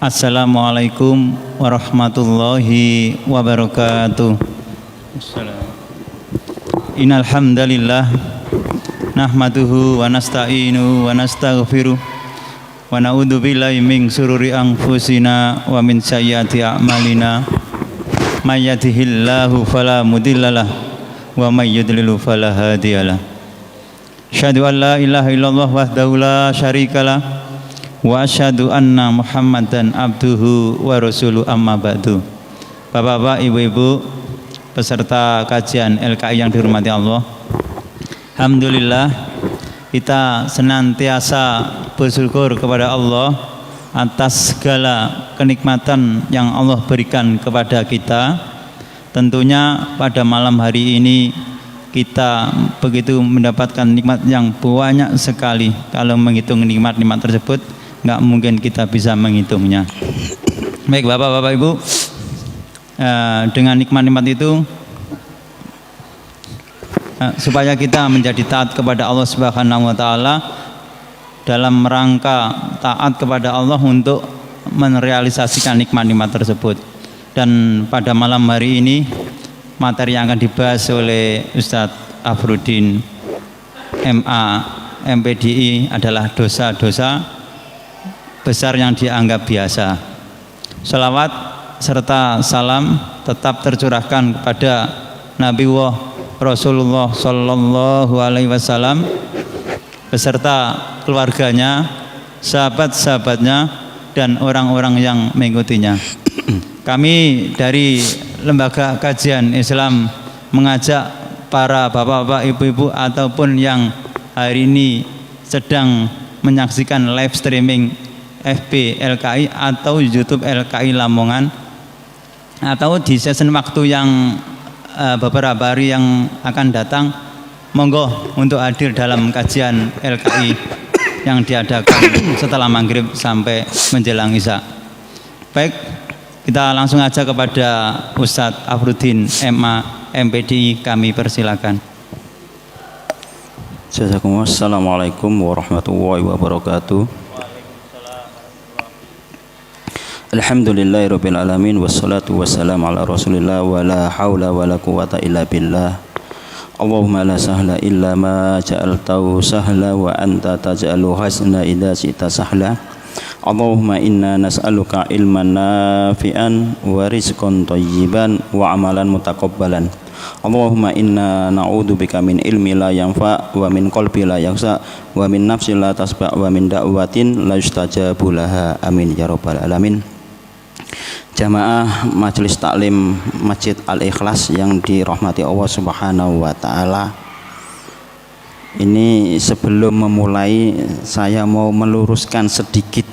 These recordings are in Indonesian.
Assalamualaikum warahmatullahi wabarakatuh. Innal hamdalillah nahmaduhu wa nasta'inu wa nastaghfiruh wa na'udzu billahi min shururi anfusina wa min sayyiati a'malina may yahdihillahu fala mudhillalah wa may yudlil fala hadiyalah. Asyhadu an la ilaha illallah wahdahu la syarikalah wa asyhadu anna Muhammadan abduhu wa rasuluhu amma ba'du. Bapak-bapak, ibu-ibu peserta kajian LKI yang dihormati Allah, alhamdulillah kita senantiasa bersyukur kepada Allah atas segala kenikmatan yang Allah berikan kepada kita. Tentunya pada malam hari ini kita begitu mendapatkan nikmat yang banyak sekali. Kalau menghitung nikmat-nikmat tersebut nggak mungkin kita bisa menghitungnya. Baik bapak-bapak ibu, dengan nikmat-nikmat itu supaya kita menjadi taat kepada Allah Subhanahu wa taala, dalam rangka taat kepada Allah untuk merealisasikan nikmat-nikmat tersebut. Dan pada malam hari ini materi yang akan dibahas oleh Ustadz Afrudin MA MPDI adalah dosa-dosa besar yang dianggap biasa. Salawat serta salam tetap tercurahkan kepada Nabi Rasulullah Sallallahu Alaihi Wasallam beserta keluarganya, sahabat-sahabatnya, dan orang-orang yang mengikutinya. Kami dari Lembaga Kajian Islam mengajak para bapak-bapak, ibu-ibu ataupun yang hari ini sedang menyaksikan live streaming FB LKI atau YouTube LKI Lamongan, atau di sesi waktu yang beberapa hari yang akan datang, monggo untuk hadir dalam kajian LKI yang diadakan setelah maghrib sampai menjelang isya. Baik, kita langsung aja kepada Ustadz Afrudin MA MPDI, kami persilakan. Assalamualaikum warahmatullahi wabarakatuh. Alhamdulillahirabbil alamin wassalatu wassalamu ala Rasulillah wa la haula wa la quwata illa billah. Allahumma la sahla illa ma ja'altahu sahla wa anta taj'alu hasna idza syi'ta sahla. Allahumma inna nas'aluka ilman nafi'an wa rizqan thayyiban wa amalan mutaqabbalan. Allahumma inna na'udzubika min ilmi la yanfa' wa min qalbi la yakhsha wa min nafsin la tasba' wa min da'watin la yustajabu laha. Amin ya rabbal alamin. Jamaah Majelis Taklim Masjid Al-Ikhlas yang dirahmati Allah Subhanahu wa taala. Ini sebelum memulai saya mau meluruskan sedikit.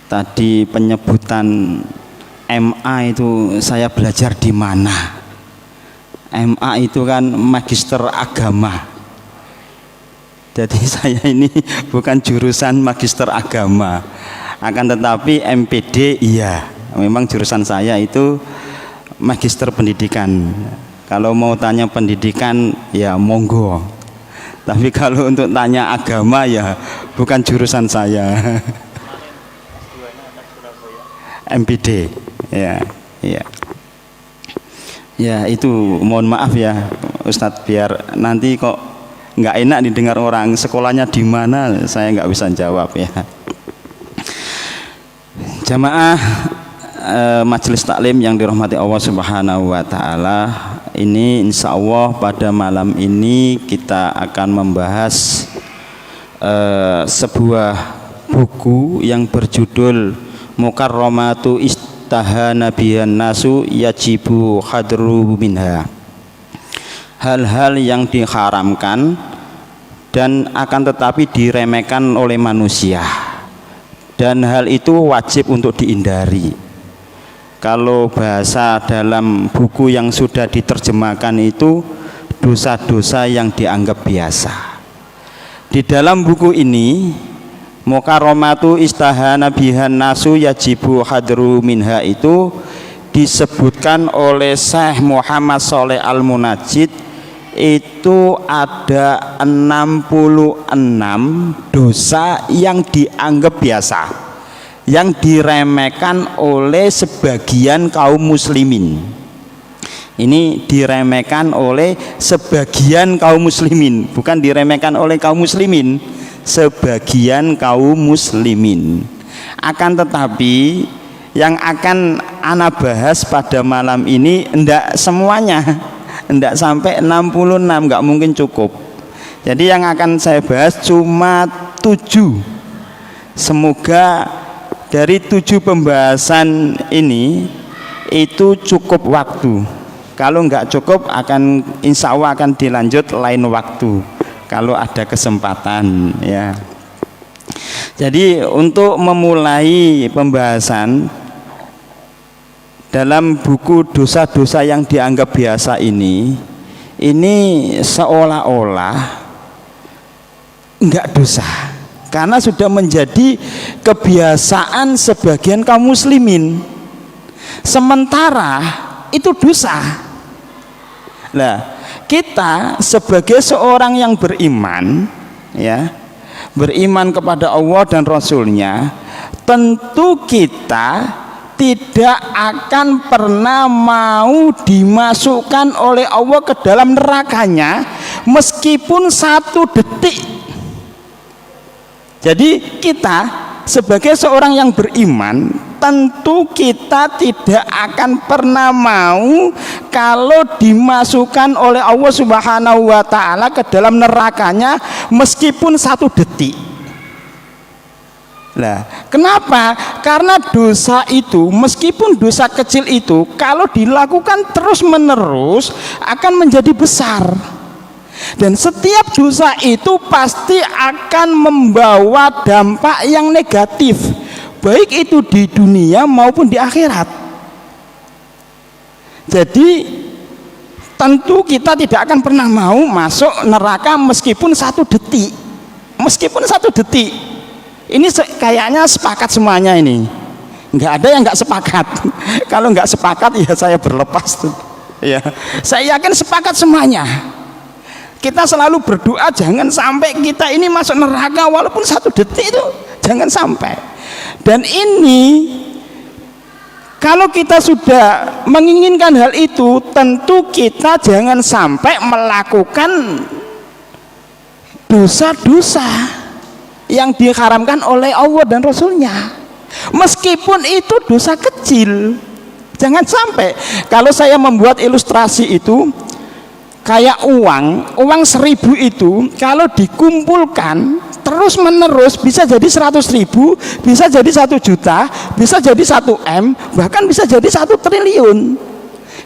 Tadi penyebutan MA itu saya belajar di mana? MA itu kan magister agama. Jadi saya ini bukan jurusan magister agama. Akan tetapi MPD iya. Memang jurusan saya itu magister pendidikan. Kalau mau tanya pendidikan ya monggo. Tapi kalau untuk tanya agama ya bukan jurusan saya. MPD. Ya, ya. Ya itu mohon maaf ya Ustadz, biar nanti kok nggak enak didengar orang sekolahnya di mana, saya nggak bisa jawab ya. Jamaah Majelis Taklim yang dirahmati Allah Subhanahu wa taala, ini insya Allah pada malam ini kita akan membahas sebuah buku yang berjudul Mukarramatu Istahana Bihan Nasu Yajibu Hadru Minha. Hal-hal yang diharamkan dan akan tetapi diremehkan oleh manusia, dan hal itu wajib untuk dihindari. Kalau bahasa dalam buku yang sudah diterjemahkan itu dosa-dosa yang dianggap biasa. Di dalam buku ini Mukarramatu Istahana Bihan Nasu Yajibu Hadru Minha itu disebutkan oleh Syekh Muhammad Shaleh Al-Munajjid itu ada 66 dosa yang dianggap biasa, yang diremehkan oleh sebagian kaum muslimin. Ini diremehkan oleh sebagian kaum muslimin, bukan diremehkan oleh kaum muslimin, sebagian kaum muslimin. Akan tetapi yang akan ana bahas pada malam ini enggak semuanya, enggak sampai 66, enggak mungkin cukup. Jadi yang akan saya bahas cuma 7. Semoga dari 7 pembahasan ini itu cukup waktu. Kalau enggak cukup akan insya Allah akan dilanjut lain waktu kalau ada kesempatan ya. Jadi untuk memulai pembahasan dalam buku dosa-dosa yang dianggap biasa ini seolah-olah enggak dosa karena sudah menjadi kebiasaan sebagian kaum muslimin, sementara itu dosa. Nah, kita sebagai seorang yang beriman ya, beriman kepada Allah dan Rasulnya, tentu kita tidak akan pernah mau dimasukkan oleh Allah ke dalam nerakanya meskipun 1 detik. Jadi kita sebagai seorang yang beriman, tentu kita tidak akan pernah mau kalau dimasukkan oleh Allah Subhanahu wa ta'ala ke dalam nerakanya meskipun 1 detik. Nah, kenapa? Karena dosa itu, meskipun dosa kecil itu, kalau dilakukan terus menerus akan menjadi besar. Dan setiap dosa itu pasti akan membawa dampak yang negatif, baik itu di dunia maupun di akhirat. Jadi tentu kita tidak akan pernah mau masuk neraka meskipun 1 detik. Meskipun 1 detik. Ini kayaknya sepakat semuanya ini. Nggak ada yang nggak sepakat. Kalau nggak sepakat ya saya berlepas tuh. Ya, saya yakin sepakat semuanya. Kita selalu berdoa jangan sampai kita ini masuk neraka walaupun 1 detik itu jangan sampai. Dan ini kalau kita sudah menginginkan hal itu, tentu kita jangan sampai melakukan dosa-dosa yang diharamkan oleh Allah dan Rasulnya, meskipun itu dosa kecil. Jangan sampai. Kalau saya membuat ilustrasi itu kayak uang 1.000 itu kalau dikumpulkan terus menerus bisa jadi 100.000, bisa jadi 1 juta, bisa jadi 1 M, bahkan bisa jadi 1 triliun.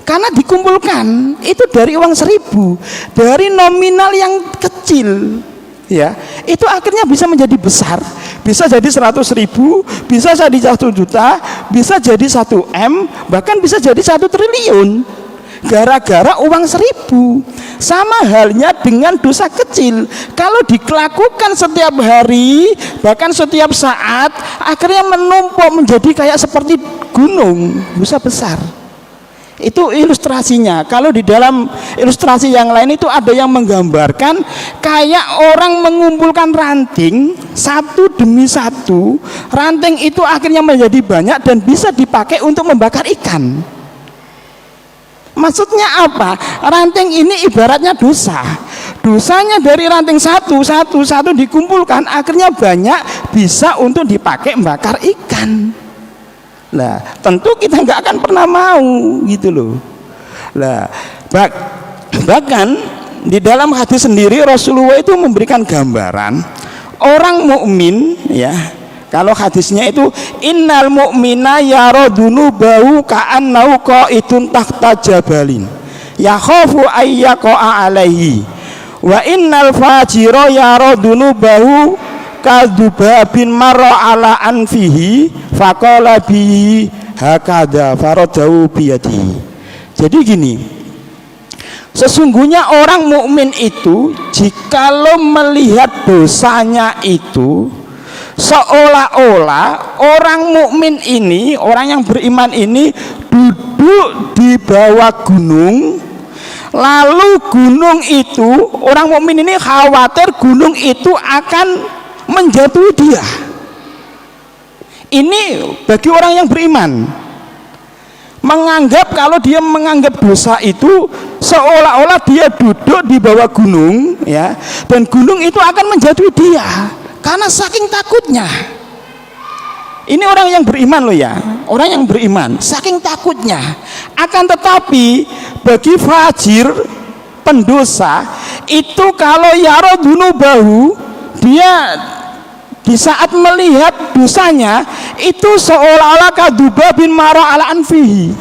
Karena dikumpulkan itu dari uang 1.000, dari nominal yang kecil, ya, itu akhirnya bisa menjadi besar, bisa jadi 100.000, bisa jadi 1 juta, bisa jadi 1 M, bahkan bisa jadi 1 triliun. Gara-gara uang 1.000. Sama halnya dengan dosa kecil, kalau dilakukan setiap hari bahkan setiap saat akhirnya menumpuk menjadi kayak seperti gunung, dosa besar. Itu ilustrasinya. Kalau di dalam ilustrasi yang lain itu ada yang menggambarkan kayak orang mengumpulkan ranting 1 demi 1. Ranting itu akhirnya menjadi banyak dan bisa dipakai untuk membakar ikan. Maksudnya apa? Ranting ini ibaratnya dosa. Dosanya dari ranting satu dikumpulkan akhirnya banyak, bisa untuk dipakai membakar ikan. Lah, tentu kita nggak akan pernah mau gitu loh. Lah, bahkan di dalam hadis sendiri Rasulullah itu memberikan gambaran orang mukmin ya. Kalau hadisnya itu innal mu'mina yaradunu bau ka'annau qa'idun tahta jabalin yakhafu ayyaqa alaihi wa innal fajira yaradunu bau kadubabin marra ala anfihi faqala bi hakadha faradau biyadihi. Jadi gini, sesungguhnya orang mukmin itu jikalau melihat dosanya itu seolah-olah orang mukmin ini, orang yang beriman ini duduk di bawah gunung, lalu gunung itu, orang mukmin ini khawatir gunung itu akan menjatuhi dia. Ini bagi orang yang beriman, menganggap kalau dia menganggap dosa itu seolah-olah dia duduk di bawah gunung, ya, dan gunung itu akan menjatuhi dia karena saking takutnya. Ini orang yang beriman loh ya, orang yang beriman saking takutnya. Akan tetapi bagi fajir, pendosa itu kalau yarodunubahu, dia di saat melihat dosanya itu seolah-olah kaduba bin mara ala anfihi,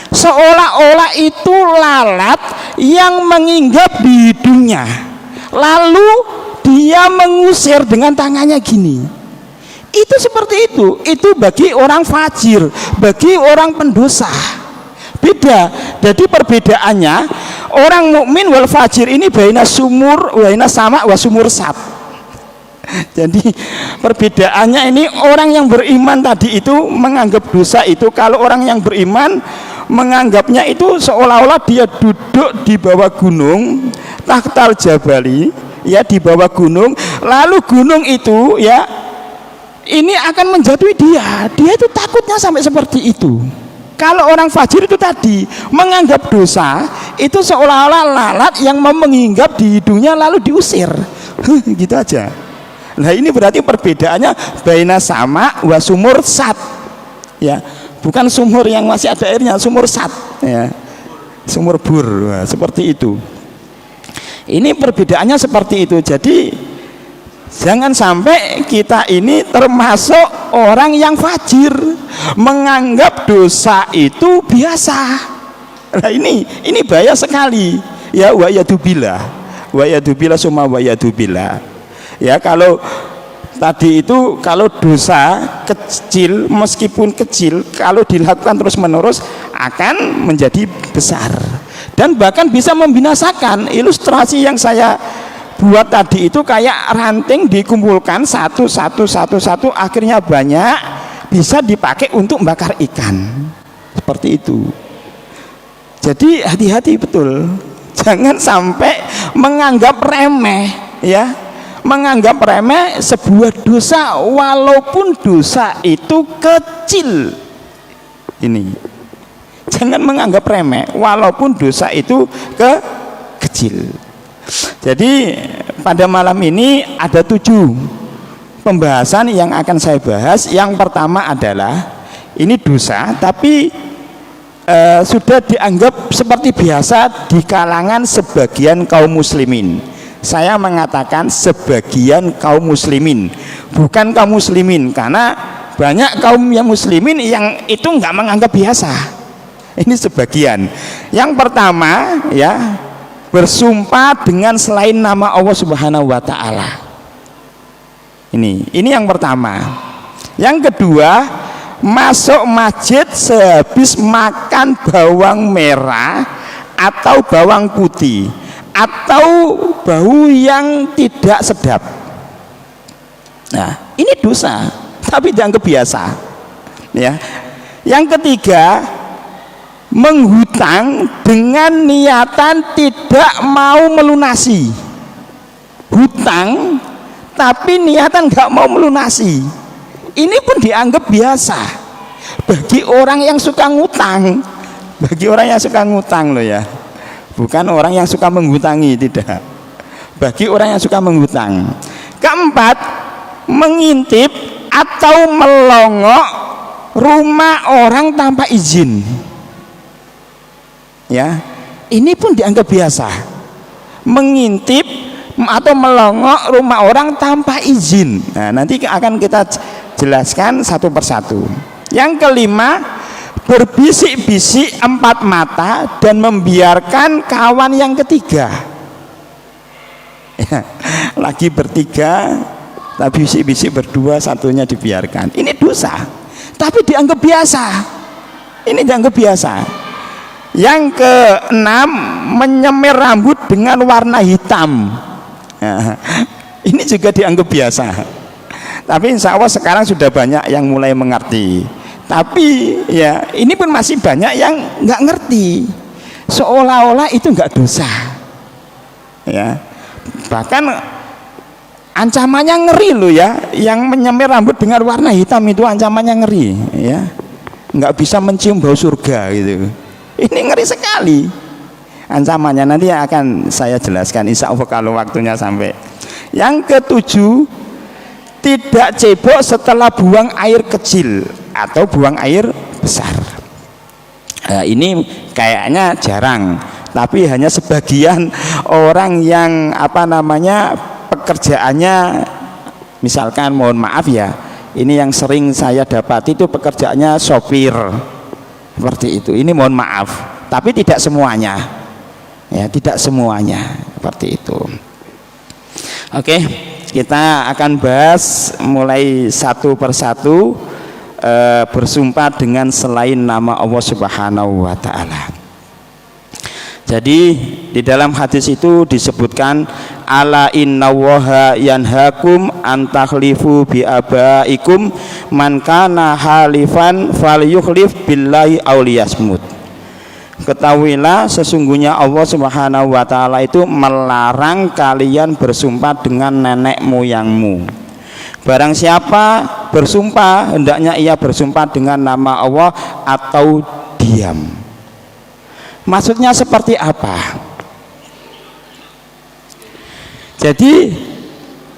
seolah-olah itu lalat yang menginggap di hidungnya, lalu dia mengusir dengan tangannya gini. Itu seperti itu bagi orang fajir, bagi orang pendosa. Beda. Jadi perbedaannya, orang mukmin wal fajir ini baina sumur baina sama wa sumur sat. Jadi perbedaannya ini, orang yang beriman tadi itu menganggap dosa itu, kalau orang yang beriman menganggapnya itu seolah-olah dia duduk di bawah gunung, tahtal jabali, ya, di bawah gunung, lalu gunung itu ya ini akan menjatuhi dia itu takutnya sampai seperti itu. Kalau orang fajir itu tadi menganggap dosa itu seolah-olah lalat yang mau menginggap di hidungnya lalu diusir. Gitu aja. Nah ini berarti perbedaannya baina sama wa sumur sat, ya, bukan sumur yang masih ada airnya, sumur sat, ya, sumur bur. Nah, seperti itu. Ini perbedaannya seperti itu. Jadi jangan sampai kita ini termasuk orang yang fajir, menganggap dosa itu biasa. Nah ini bahaya sekali, ya, wa yadubillah summa wa yadubillah. Ya, kalau tadi itu kalau dosa kecil, meskipun kecil, kalau dilakukan terus menerus akan menjadi besar dan bahkan bisa membinasakan. Ilustrasi yang saya buat tadi itu kayak ranting dikumpulkan satu, akhirnya banyak, bisa dipakai untuk bakar ikan, seperti itu. Jadi hati-hati betul, jangan sampai menganggap remeh, ya, menganggap remeh sebuah dosa walaupun dosa itu kecil. Ini jangan menganggap remeh walaupun dosa itu kecil. Jadi pada malam ini ada 7 pembahasan yang akan saya bahas. Yang pertama adalah ini dosa tapi sudah dianggap seperti biasa di kalangan sebagian kaum muslimin. Saya mengatakan sebagian kaum muslimin, bukan kaum muslimin, karena banyak kaum yang muslimin yang itu nggak menganggap biasa. Ini sebagian. Yang pertama, ya, bersumpah dengan selain nama Allah Subhanahu wa taala. Ini yang pertama. Yang kedua, masuk masjid sehabis makan bawang merah atau bawang putih atau bau yang tidak sedap. Nah, ini dosa tapi dianggap biasa, ya. Yang ketiga, menghutang dengan niatan tidak mau melunasi. Hutang tapi niatan nggak mau melunasi. Ini pun dianggap biasa bagi orang yang suka ngutang. Bagi orang yang suka ngutang loh, ya. Bukan orang yang suka menghutangi, tidak. Bagi orang yang suka menghutang. Keempat, mengintip atau melongok rumah orang tanpa izin. Ya, ini pun dianggap biasa. Mengintip atau melongok rumah orang tanpa izin. Nah, nanti akan kita jelaskan satu persatu. Yang kelima, berbisik-bisik 4 mata dan membiarkan kawan yang ketiga, ya, lagi bertiga tapi bisik-bisik berdua, satunya dibiarkan. Ini dosa tapi dianggap biasa. Ini dianggap biasa. Yang keenam, menyemir rambut dengan warna hitam, ya, ini juga dianggap biasa. Tapi insya Allah sekarang sudah banyak yang mulai mengerti. Tapi ya ini pun masih banyak yang nggak ngerti, seolah-olah itu nggak dosa, ya. Bahkan Ancamannya ngeri loh ya, yang menyemir rambut dengan warna hitam itu ancamannya ngeri ya, nggak bisa mencium bau surga gitu. Ini ngeri sekali ancamannya, nanti akan saya jelaskan insya Allah kalau waktunya sampai. Yang ketujuh, tidak cebok setelah buang air kecil atau buang air besar. Nah, ini kayaknya jarang, tapi hanya sebagian orang yang pekerjaannya, misalkan mohon maaf ya, ini yang sering saya dapati itu pekerjaannya sopir seperti itu. Ini mohon maaf, tapi tidak semuanya ya, tidak semuanya seperti itu. Oke, kita akan bahas mulai satu persatu bersumpah dengan selain nama Allah Subhanahu wa taala. Jadi di dalam hadis itu disebutkan, ala innallaha yanhakum an takhlifu bi abaikum man kana halifan falyukhlif billahi aw liyasmut. Ketahuilah sesungguhnya Allah Subhanahu wa taala itu melarang kalian bersumpah dengan nenek moyangmu. Barang siapa bersumpah, hendaknya ia bersumpah dengan nama Allah atau diam. Maksudnya seperti apa? Jadi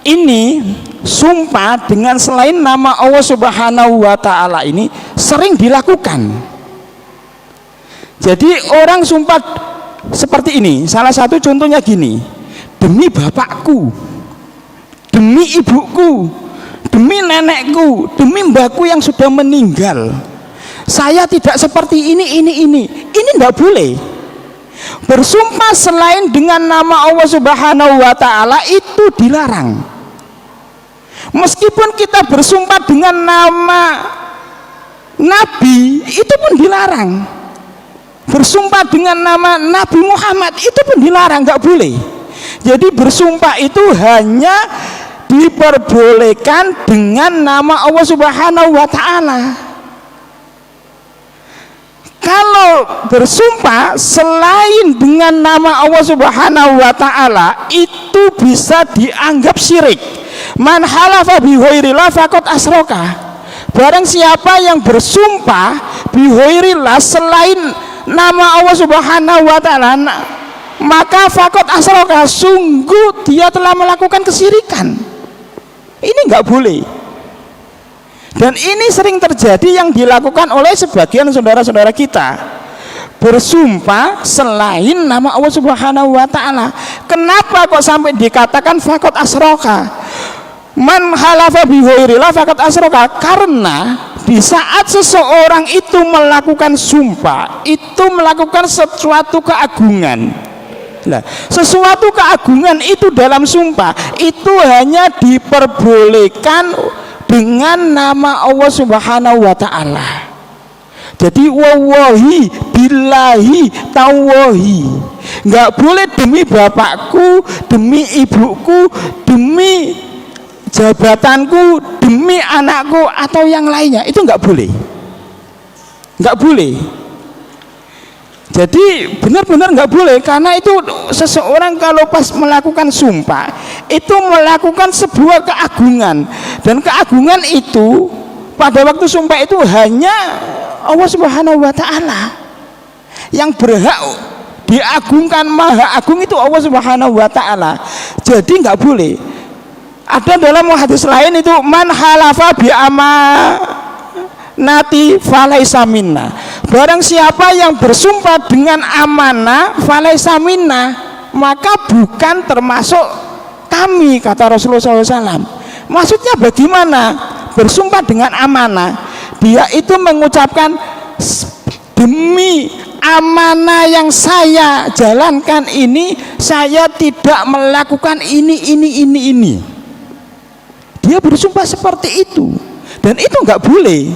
ini sumpah dengan selain nama Allah Subhanahu wa taala ini sering dilakukan. Jadi orang sumpah seperti ini, salah satu contohnya gini, demi bapakku, demi ibuku, demi nenekku, demi mbakku yang sudah meninggal, saya tidak seperti ini. Ini tidak boleh. Bersumpah selain dengan nama Allah Subhanahu wa taala itu dilarang. Meskipun kita bersumpah dengan nama Nabi, itu pun dilarang. Bersumpah dengan nama Nabi Muhammad itu pun dilarang, nggak boleh. Jadi bersumpah itu hanya diperbolehkan dengan nama Allah Subhanahu wa taala. Kalau bersumpah selain dengan nama Allah Subhanahu wa taala itu bisa dianggap syirik. Man halafa bi ghairillah faqad asyraka. Barang siapa yang bersumpah bi ghairillah selain nama Allah Subhanahu wa taala, maka faqad asyraka, sungguh dia telah melakukan kesyirikan. Ini enggak boleh. Dan ini sering terjadi yang dilakukan oleh sebagian saudara-saudara kita, bersumpah selain nama Allah Subhanahu wa taala. Kenapa kok sampai dikatakan faqad asyraka? Man halafa bi ghairillah faqad asyraka, karena di saat seseorang itu melakukan sumpah, itu melakukan sesuatu keagungan. Nah, sesuatu keagungan itu dalam sumpah itu hanya diperbolehkan dengan nama Allah Subhanahu wa taala. Jadi wallahi billahi tawahi, nggak boleh demi bapakku, demi ibuku, demi jabatanku, demi anakku atau yang lainnya, itu nggak boleh, nggak boleh. Jadi benar-benar nggak boleh, karena itu seseorang kalau pas melakukan sumpah itu melakukan sebuah keagungan, dan keagungan itu pada waktu sumpah itu hanya Allah Subhanahu wa taala yang berhak diagungkan. Maha agung itu Allah Subhanahu wa taala. Jadi nggak boleh. Ada dalam hadis lain itu man halafa bi amanati falaisa minna. Barang siapa yang bersumpah dengan amanah falaisa minna, maka bukan termasuk kami, kata Rasulullah SAW. Maksudnya bagaimana? Bersumpah dengan amanah, dia itu mengucapkan demi amanah yang saya jalankan ini, saya tidak melakukan ini. Dia bersumpah seperti itu, dan itu nggak boleh.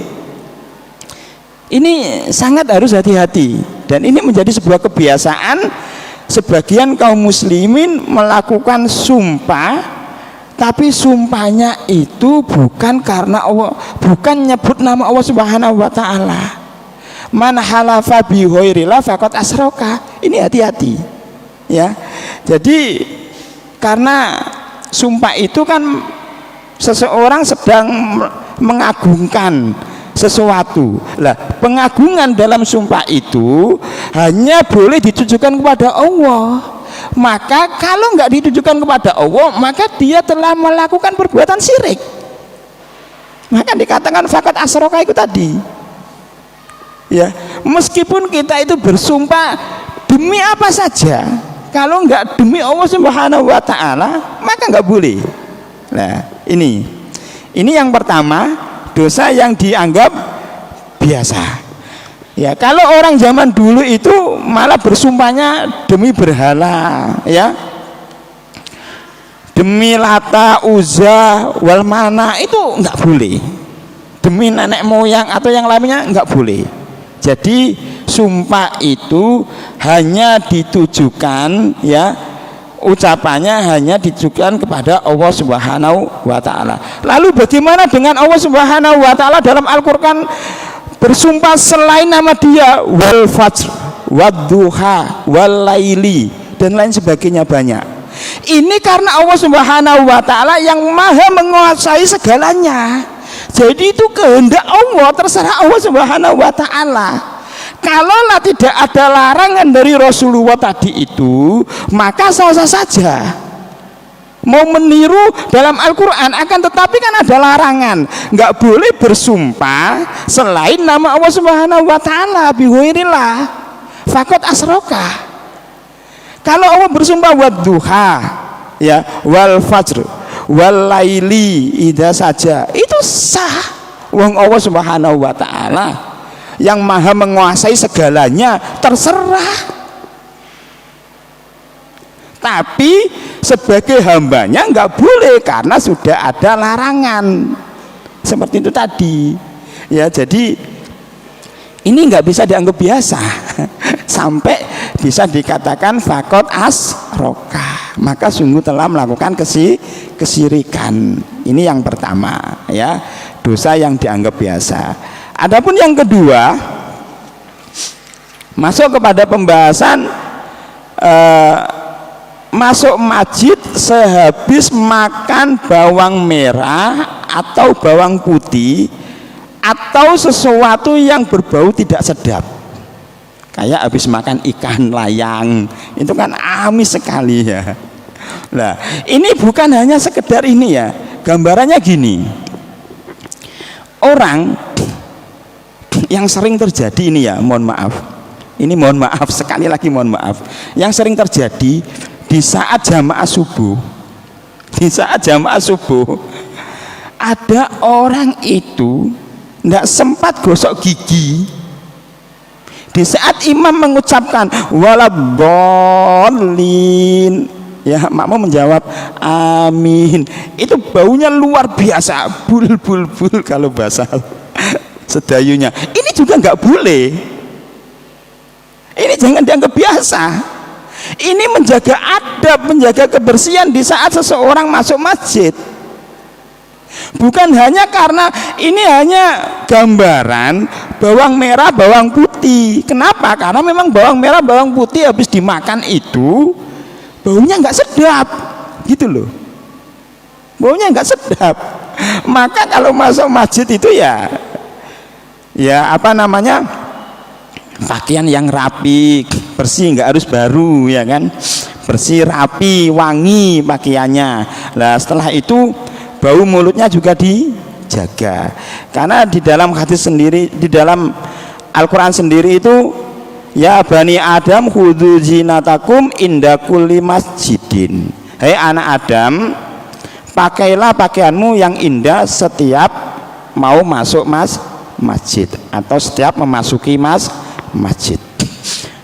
Ini sangat harus hati-hati, dan ini menjadi sebuah kebiasaan sebagian kaum muslimin melakukan sumpah, tapi sumpahnya itu bukan karena Allah, bukan nyebut nama Allah Subhanahu wa taala. Man halafa bi ghairillah faqad asyraka. Ini hati-hati ya. Jadi karena sumpah itu kan seseorang sedang mengagungkan sesuatu. Lah, pengagungan dalam sumpah itu hanya boleh ditujukan kepada Allah. Maka kalau nggak ditujukan kepada Allah, maka dia telah melakukan perbuatan syirik. Maka dikatakan fakat asroka itu tadi. Ya, meskipun kita itu bersumpah demi apa saja, kalau nggak demi Allah Subhanahu wa taala, maka nggak boleh. Nah, ini yang pertama, dosa yang dianggap biasa. Ya, kalau orang zaman dulu itu malah bersumpahnya demi berhala, ya, demi Lata, Uzza, wal Mana, itu nggak boleh. Demi nenek moyang atau yang lainnya nggak boleh. Jadi sumpah itu hanya ditujukan, ya, ucapannya hanya ditujukan kepada Allah Subhanahu wa taala. Lalu bagaimana dengan Allah Subhanahu wa taala dalam Al-Qur'an bersumpah selain nama Dia, wal fajr, wadduha, wal laili, dan lain sebagainya banyak. Ini karena Allah Subhanahu wa taala yang maha menguasai segalanya. Jadi itu kehendak Allah, terserah Allah Subhanahu wa taala. Kalaulah tidak ada larangan dari Rasulullah tadi itu, maka sah-sah saja mau meniru dalam Al-Quran. Akan tetapi kan ada larangan, nggak boleh bersumpah selain nama Allah Subhanahu wa taala, bihuirillah fakot asroka. Kalau Allah bersumpah wadduha, ya, wal fajr, wal laili, idza saja, itu sah. Wong Allah Subhanahu wa taala yang maha menguasai segalanya, terserah. Tapi sebagai hambanya nggak boleh karena sudah ada larangan seperti itu tadi, ya. Jadi ini nggak bisa dianggap biasa sampai bisa dikatakan fakot asroka, maka sungguh telah melakukan kesyirikan. Ini yang pertama, ya, dosa yang dianggap biasa. Adapun yang kedua, masuk kepada pembahasan masuk masjid sehabis makan bawang merah atau bawang putih atau sesuatu yang berbau tidak sedap, kayak habis makan ikan layang, itu kan amis sekali, ya. Nah, ini bukan hanya sekedar ini, ya, gambarannya gini. Orang yang sering terjadi ini, ya, mohon maaf, ini mohon maaf sekali lagi, mohon maaf, yang sering terjadi di saat jamaah subuh, ada orang itu tidak sempat gosok gigi di saat imam mengucapkan waladhdallin, ya, makmum menjawab amin. Itu baunya luar biasa, bul kalau bahasa sedayunya. Ini juga nggak boleh. Ini jangan dianggap biasa. Ini menjaga adab, menjaga kebersihan di saat seseorang masuk masjid. Bukan hanya karena ini hanya gambaran bawang merah, bawang putih. Kenapa? Karena memang bawang merah, bawang putih habis dimakan itu baunya nggak sedap, gitu loh. Baunya nggak sedap. Maka kalau masuk masjid itu ya apa namanya, pakaian yang rapi, bersih, nggak harus baru, ya kan, bersih, rapi, wangi pakaiannya. Nah, setelah itu bau mulutnya juga dijaga, karena di dalam hadis sendiri, di dalam Al-Quran sendiri itu, ya bani Adam khudhu zinatakum inda kulli masjidin, hai anak Adam, pakailah pakaianmu yang indah setiap mau masuk masjid atau setiap memasuki masjid.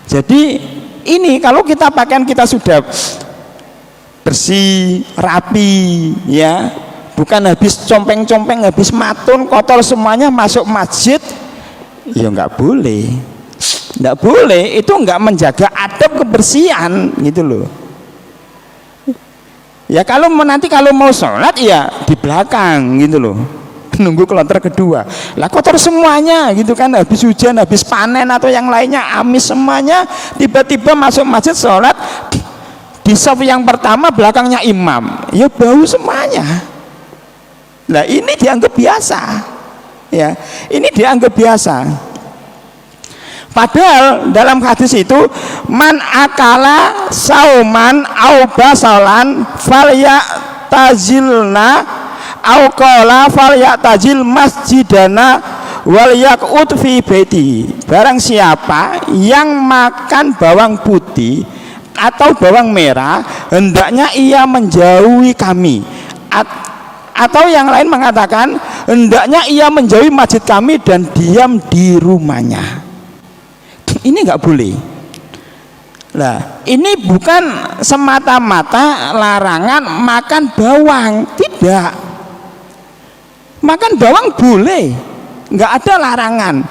Jadi ini kalau kita pakaian kita sudah bersih, rapi, ya, bukan habis compeng-compeng, habis matun, kotor semuanya masuk masjid, ya nggak boleh, nggak boleh. Itu nggak menjaga adab kebersihan, gitu loh. Ya kalau nanti kalau mau sholat ya di belakang, gitu loh, nunggu kloter kedua. Lah kotor semuanya, gitu kan, habis hujan, habis panen atau yang lainnya, amis semuanya, tiba-tiba masuk masjid sholat di saf yang pertama belakangnya imam, ya bau semuanya. Nah ini dianggap biasa, ya ini dianggap biasa. Padahal dalam hadis itu man akala sauman au basalan falya tazilna au qala falya tazil masjidana wal yaqut fi baiti. Barang siapa yang makan bawang putih atau bawang merah, hendaknya ia menjauhi kami. Atau yang lain mengatakan hendaknya ia menjauhi masjid kami dan diam di rumahnya. Ini nggak boleh. Nah, ini bukan semata-mata larangan makan bawang, tidak. Makan bawang boleh, nggak ada larangan.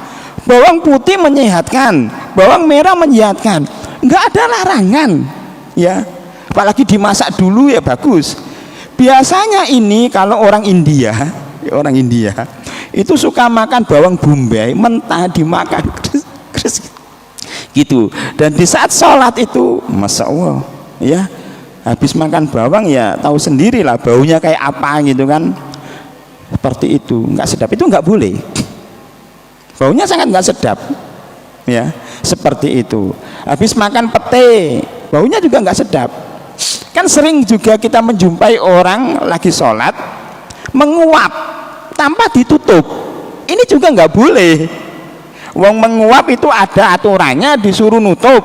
Bawang putih menyehatkan, bawang merah menyehatkan, nggak ada larangan, ya. Apalagi dimasak dulu ya bagus. Biasanya ini kalau orang India itu suka makan bawang bombay mentah dimakan, gitu. Dan di saat sholat itu, masya Allah, ya, habis makan bawang ya tahu sendiri lah baunya kayak apa gitu kan. Seperti itu, nggak sedap, itu nggak boleh. Baunya sangat nggak sedap, ya, seperti itu. Habis makan pete, baunya juga nggak sedap. Kan sering juga kita menjumpai orang lagi sholat menguap tanpa ditutup. Ini juga nggak boleh. Wong menguap itu ada aturannya, disuruh nutup.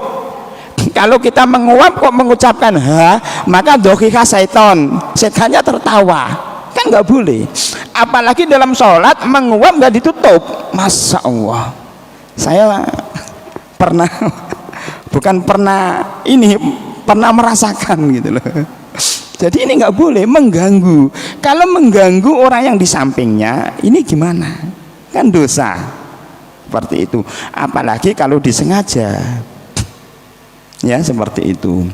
Kalau kita menguap kok mengucapkan ha, maka dohika setan, setannya tertawa, kan nggak boleh. Apalagi dalam sholat menguap nggak ditutup. Masya Allah, saya pernah pernah merasakan gitu loh. Jadi ini nggak boleh mengganggu. Kalau mengganggu orang yang di sampingnya, ini gimana? Kan dosa. Seperti itu. Apalagi kalau disengaja, ya seperti itu.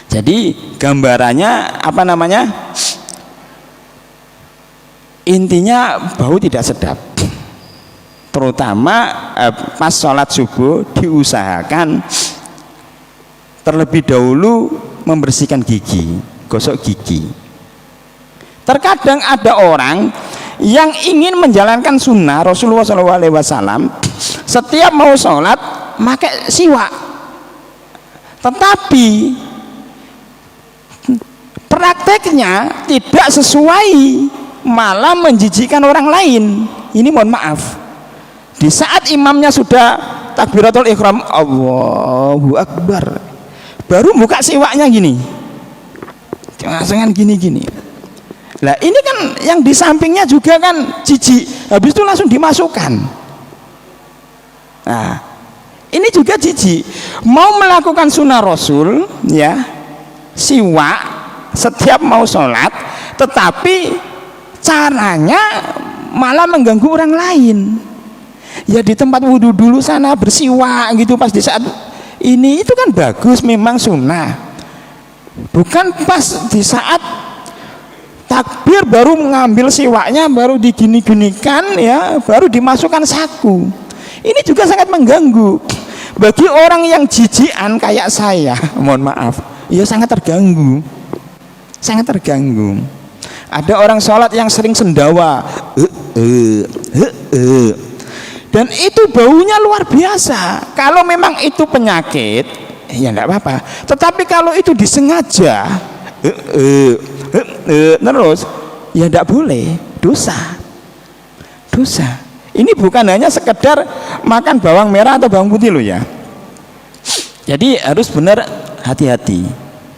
Jadi gambarannya apa namanya? Intinya bau tidak sedap. Terutama pas sholat subuh diusahakan terlebih dahulu membersihkan gigi, gosok gigi. Terkadang ada orang yang ingin menjalankan sunnah Rasulullah SAW, setiap mau sholat pakai siwak, tetapi prakteknya tidak sesuai, malah menjijikkan orang lain. Ini mohon maaf, di saat imamnya sudah takbiratul ihram, Allahu Akbar, baru buka siwaknya gini, jangan gini. Lah ini kan yang di sampingnya juga kan jijik, habis itu langsung dimasukkan. Nah ini juga jijik, mau melakukan sunnah Rasul, ya, siwak setiap mau sholat, tetapi caranya malah mengganggu orang lain. Ya di tempat wudhu dulu sana bersiwak gitu, pas di saat ini itu kan bagus, memang sunnah. Bukan pas di saat takbir baru mengambil siwaknya, baru digini-ginikan, ya, baru dimasukkan saku. Ini juga sangat mengganggu. Bagi orang yang jijian kayak saya, mohon maaf, ya sangat terganggu. Sangat terganggu. Ada orang sholat yang sering sendawa, dan itu baunya luar biasa. Kalau memang itu penyakit, ya enggak apa-apa. Tetapi kalau itu disengaja, terus, ya enggak boleh, dosa. Ini bukan hanya sekedar makan bawang merah atau bawang putih loh ya. Jadi harus benar hati-hati.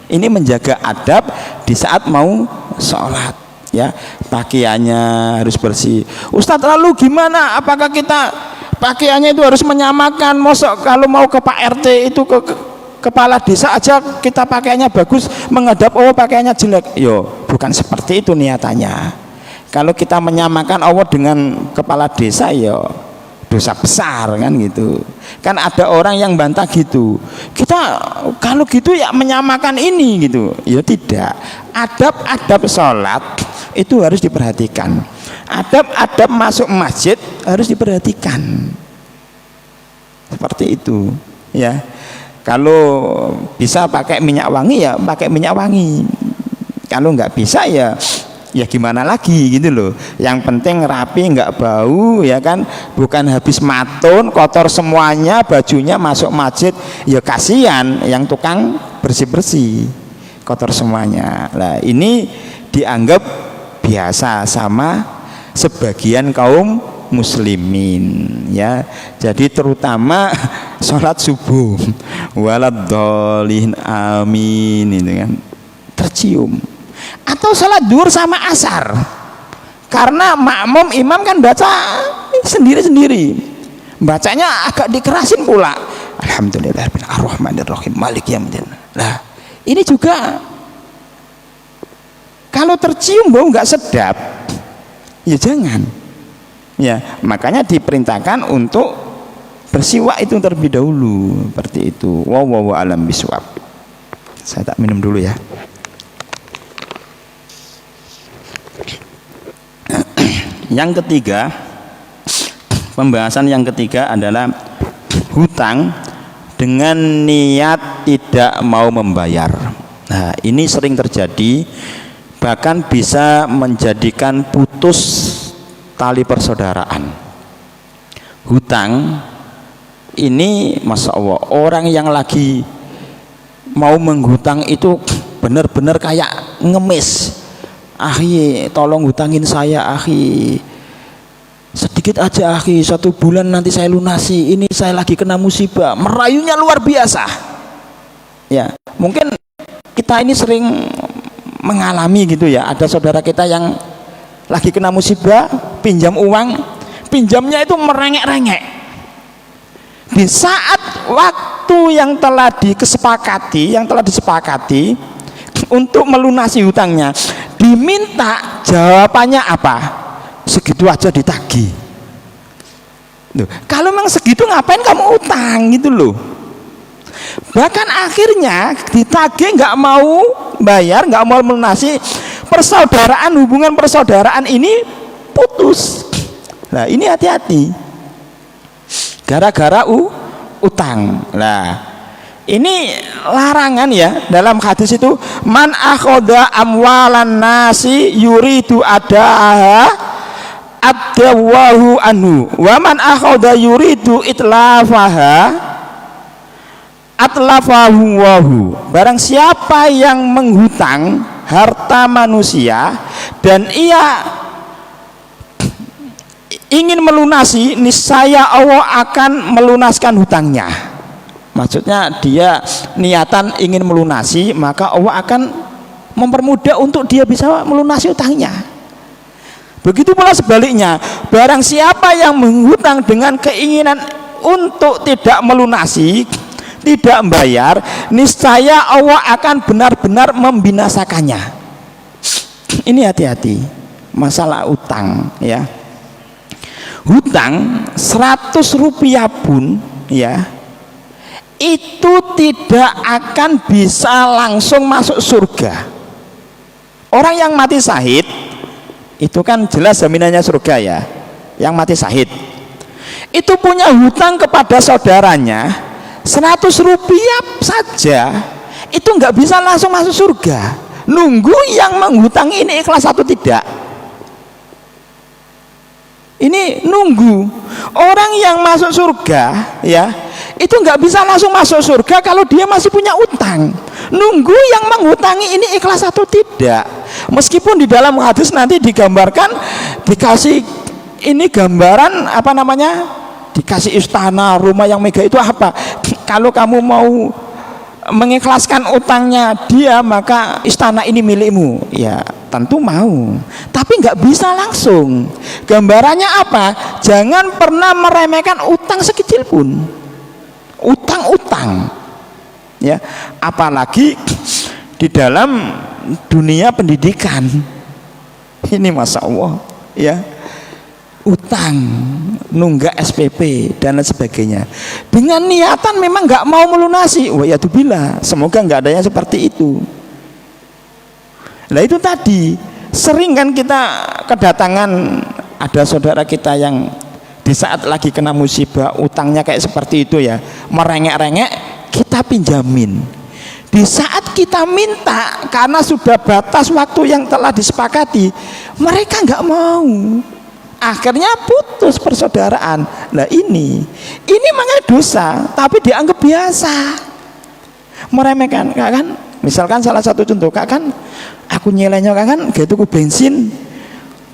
Ini menjaga adab di saat mau sholat, ya, pakaiannya harus bersih. Ustadz, lalu gimana? Apakah kita pakaiannya itu harus menyamakan? Mosok kalau mau ke Pak RT itu ke kepala desa aja kita pakaiannya bagus, menghadap pakaiannya jelek? Yo, bukan seperti itu niatannya. Kalau kita menyamakan Allah dengan kepala desa, ya dosa besar kan gitu. Kan ada orang yang bantah gitu, kita kalau gitu ya menyamakan ini gitu. Ya tidak. Adab-adab sholat itu harus diperhatikan. Adab-adab masuk masjid harus diperhatikan. Seperti itu, ya. Kalau bisa pakai minyak wangi ya pakai minyak wangi, kalau nggak bisa ya gimana lagi gitu loh. Yang penting rapi, nggak bau, ya kan, bukan habis matun kotor semuanya, bajunya masuk masjid ya kasihan yang tukang bersih-bersih kotor semuanya. Nah ini dianggap biasa sama sebagian kaum muslimin, ya. Jadi terutama sholat subuh waladhdallin amin itu kan tercium, atau sholat duhur sama asar, karena makmum imam kan baca sendiri-sendiri, bacanya agak dikerasin pula, alhamdulillahirrahmanirrahim maliki yaumiddin. Nah ini juga kalau tercium bau nggak sedap ya jangan, ya makanya diperintahkan untuk bersiwak itu terlebih dahulu, seperti itu. Wallahu alam bisawab. Saya tak minum dulu ya. Yang ketiga, pembahasan yang ketiga adalah hutang dengan niat tidak mau membayar. Nah ini sering terjadi, bahkan bisa menjadikan putus tali persaudaraan. Hutang ini masya Allah, orang yang lagi mau menghutang itu benar-benar kayak ngemis. Akhi tolong hutangin saya akhi, sedikit aja akhi, 1 bulan nanti saya lunasi, ini saya lagi kena musibah, merayunya luar biasa. Ya mungkin kita ini sering mengalami gitu ya, ada saudara kita yang lagi kena musibah, pinjam uang, pinjamnya itu merengek-rengek. Di saat waktu yang telah disepakati untuk melunasi hutangnya, diminta jawabannya apa? Segitu aja ditagih. Loh, kalau memang segitu ngapain kamu utang gitu loh. Bahkan akhirnya ditagih nggak mau bayar, nggak mau melunasi, persaudaraan, hubungan persaudaraan ini putus. Nah ini hati-hati, gara-gara utang. Nah ini larangan ya, dalam hadis itu man akhoda amwalan nasi yuridu adaha addawahu anhu wa man akhoda yuridu itlafaha atlafahu wahu. Barang siapa yang menghutang harta manusia dan ia ingin melunasi, niscaya Allah akan melunaskan hutangnya. Maksudnya dia niatan ingin melunasi, maka Allah akan mempermudah untuk dia bisa melunasi hutangnya. Begitu pula sebaliknya, barang siapa yang menghutang dengan keinginan untuk tidak melunasi, tidak membayar, niscaya Allah akan benar-benar membinasakannya. Ini hati-hati masalah utang ya. Hutang 100 rupiah pun ya itu tidak akan bisa langsung masuk surga. Orang yang mati syahid itu kan jelas jaminannya surga ya. Yang mati syahid itu punya hutang kepada saudaranya 100 rupiah saja, itu nggak bisa langsung masuk surga. Nunggu yang menghutangi ini ikhlas atau tidak. Ini nunggu. Orang yang masuk surga ya itu nggak bisa langsung masuk surga kalau dia masih punya utang. Nunggu yang menghutangi ini ikhlas atau tidak. Meskipun di dalam hadis nanti digambarkan, dikasih ini gambaran apa namanya, dikasih istana, rumah yang megah itu apa, kalau kamu mau mengikhlaskan utangnya dia maka istana ini milikmu, ya tentu mau, tapi nggak bisa langsung. Gambarannya apa? Jangan pernah meremehkan utang sekecil pun, utang ya, apalagi di dalam dunia pendidikan ini masya Allah ya, utang, nunggak SPP dan lain sebagainya dengan niatan memang nggak mau melunasi. Wah ya bila semoga nggak adanya seperti itu. Nah itu tadi sering kan kita kedatangan ada saudara kita yang di saat lagi kena musibah utangnya kayak seperti itu ya, merengek-rengek, kita pinjamin. Di saat kita minta, karena sudah batas waktu yang telah disepakati, mereka nggak mau. Akhirnya putus persaudaraan. Nah ini makanya dosa, tapi dianggap biasa. Meremehkan, kan? Misalkan salah satu contoh, kan? Aku nyelenya kan, gitu ku bensin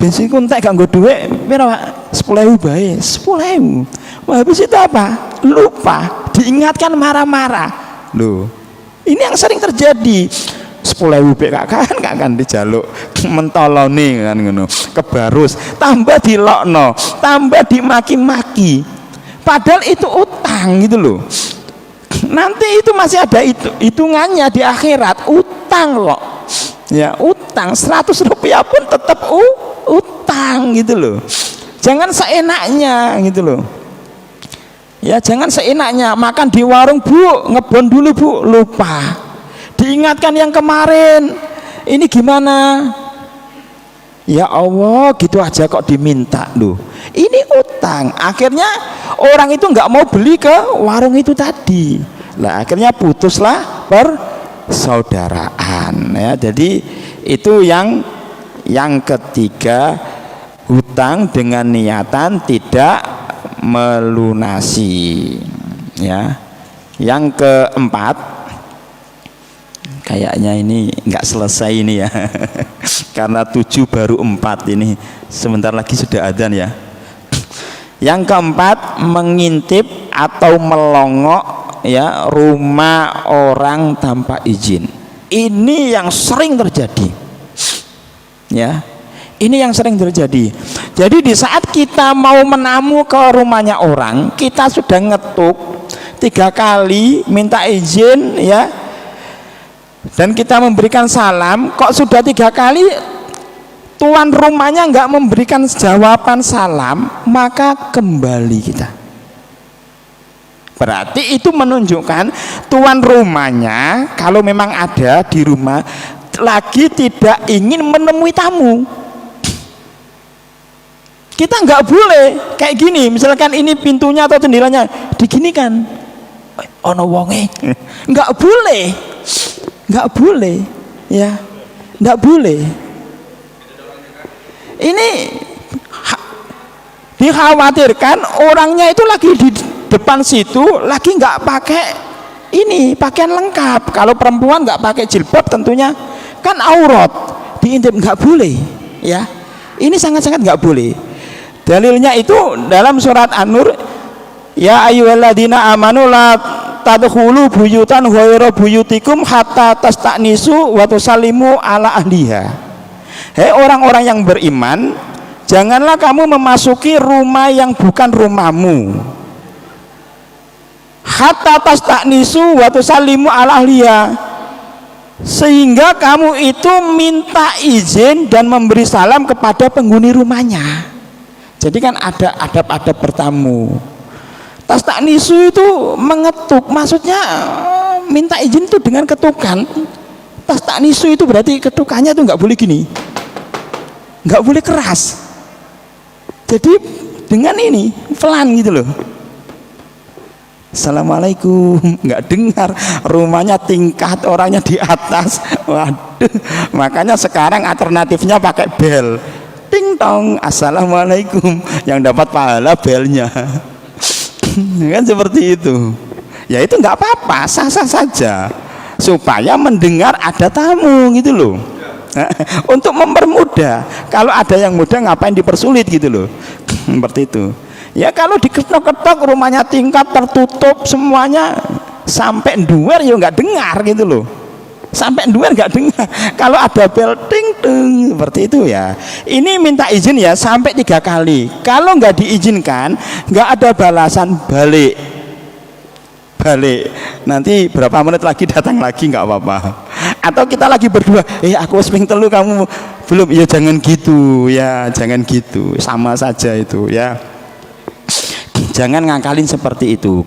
ku entek gak nggo dhuwit, piro Pak? 10.000 bae, 10.000. Wah, habis itu apa? Lupa, diingatkan marah-marah. Loh, ini yang sering terjadi. 10.000 gak kan dijaluk mentoloni kan ngono. Kebarus, tambah dilokno, tambah dimaki-maki. Padahal itu utang gitu loh. Nanti itu masih ada hitungannya di akhirat, utang loh. Ya, utang 100 rupiah pun tetap utang gitu loh. Jangan seenaknya gitu loh. Ya, jangan seenaknya makan di warung, Bu, ngebon dulu Bu, lupa. Diingatkan yang kemarin. Ini gimana? Ya Allah, gitu aja kok diminta loh. Ini utang. Akhirnya orang itu nggak mau beli ke warung itu tadi. Lah akhirnya putuslah persaudaraan. Ya, jadi itu yang ketiga, hutang dengan niatan tidak melunasi. Ya, yang keempat, kayaknya ini nggak selesai ini ya. Karena 7 baru 4 ini, sebentar lagi sudah adzan ya. Yang keempat, mengintip atau melongok ya rumah orang tanpa izin. Ini yang sering terjadi. Ya. Ini yang sering terjadi. Jadi di saat kita mau menamu ke rumahnya orang, kita sudah ngetuk 3 kali minta izin ya. Dan kita memberikan salam, kok sudah 3 kali tuan rumahnya nggak memberikan jawaban salam, maka kembali kita. Berarti itu menunjukkan tuan rumahnya kalau memang ada di rumah lagi tidak ingin menemui tamu. Kita nggak boleh kayak gini, misalkan ini pintunya atau jendelanya diginikan, ono wonge, nggak boleh. Nggak boleh, ya, nggak boleh. Ini dikhawatirkan orangnya itu lagi di depan situ, lagi nggak pakai ini pakaian lengkap. Kalau perempuan nggak pakai jilbab tentunya kan aurat, diintip, nggak boleh, ya. Ini sangat-sangat nggak boleh. Dalilnya itu dalam surat An-Nur, ya ayyuhalladzina amanu la tadkhulu buyutan ghairu buyutikum hatta tastanisu wa tusallimu ala ahliha. Hei orang-orang yang beriman, janganlah kamu memasuki rumah yang bukan rumahmu. Hatta tastanisu wa tusallimu ala ahliha. Sehingga kamu itu minta izin dan memberi salam kepada penghuni rumahnya. Jadi kan ada adab-adab bertamu. Tastaknisu itu mengetuk, maksudnya minta izin itu dengan ketukan. Tastaknisu itu berarti ketukannya itu nggak boleh gini, nggak boleh keras. Jadi dengan ini pelan gitu loh. Assalamualaikum, nggak dengar, rumahnya tingkat, orangnya di atas. Waduh, makanya sekarang alternatifnya pakai bel, ting tong, assalamualaikum, yang dapat pahala belnya. Kan seperti itu. Ya itu nggak apa-apa, sah-sah saja, supaya mendengar ada tamu gitu loh. Untuk mempermudah. Kalau ada yang mudah ngapain dipersulit gitu loh. Seperti itu. Ya kalau diketok-ketok rumahnya tingkat tertutup semuanya sampai duer ya nggak dengar gitu loh. Sampai duer nggak dengar. Kalau ada bel ting ting seperti itu ya. Ini minta izin ya sampai 3 kali. Kalau nggak diizinkan, nggak ada balasan, balik. Nanti berapa menit lagi datang lagi nggak apa-apa. Atau kita lagi berdua, aku ping telu kamu belum, ya jangan gitu ya, jangan gitu, sama saja itu ya. Jangan ngakalin seperti itu.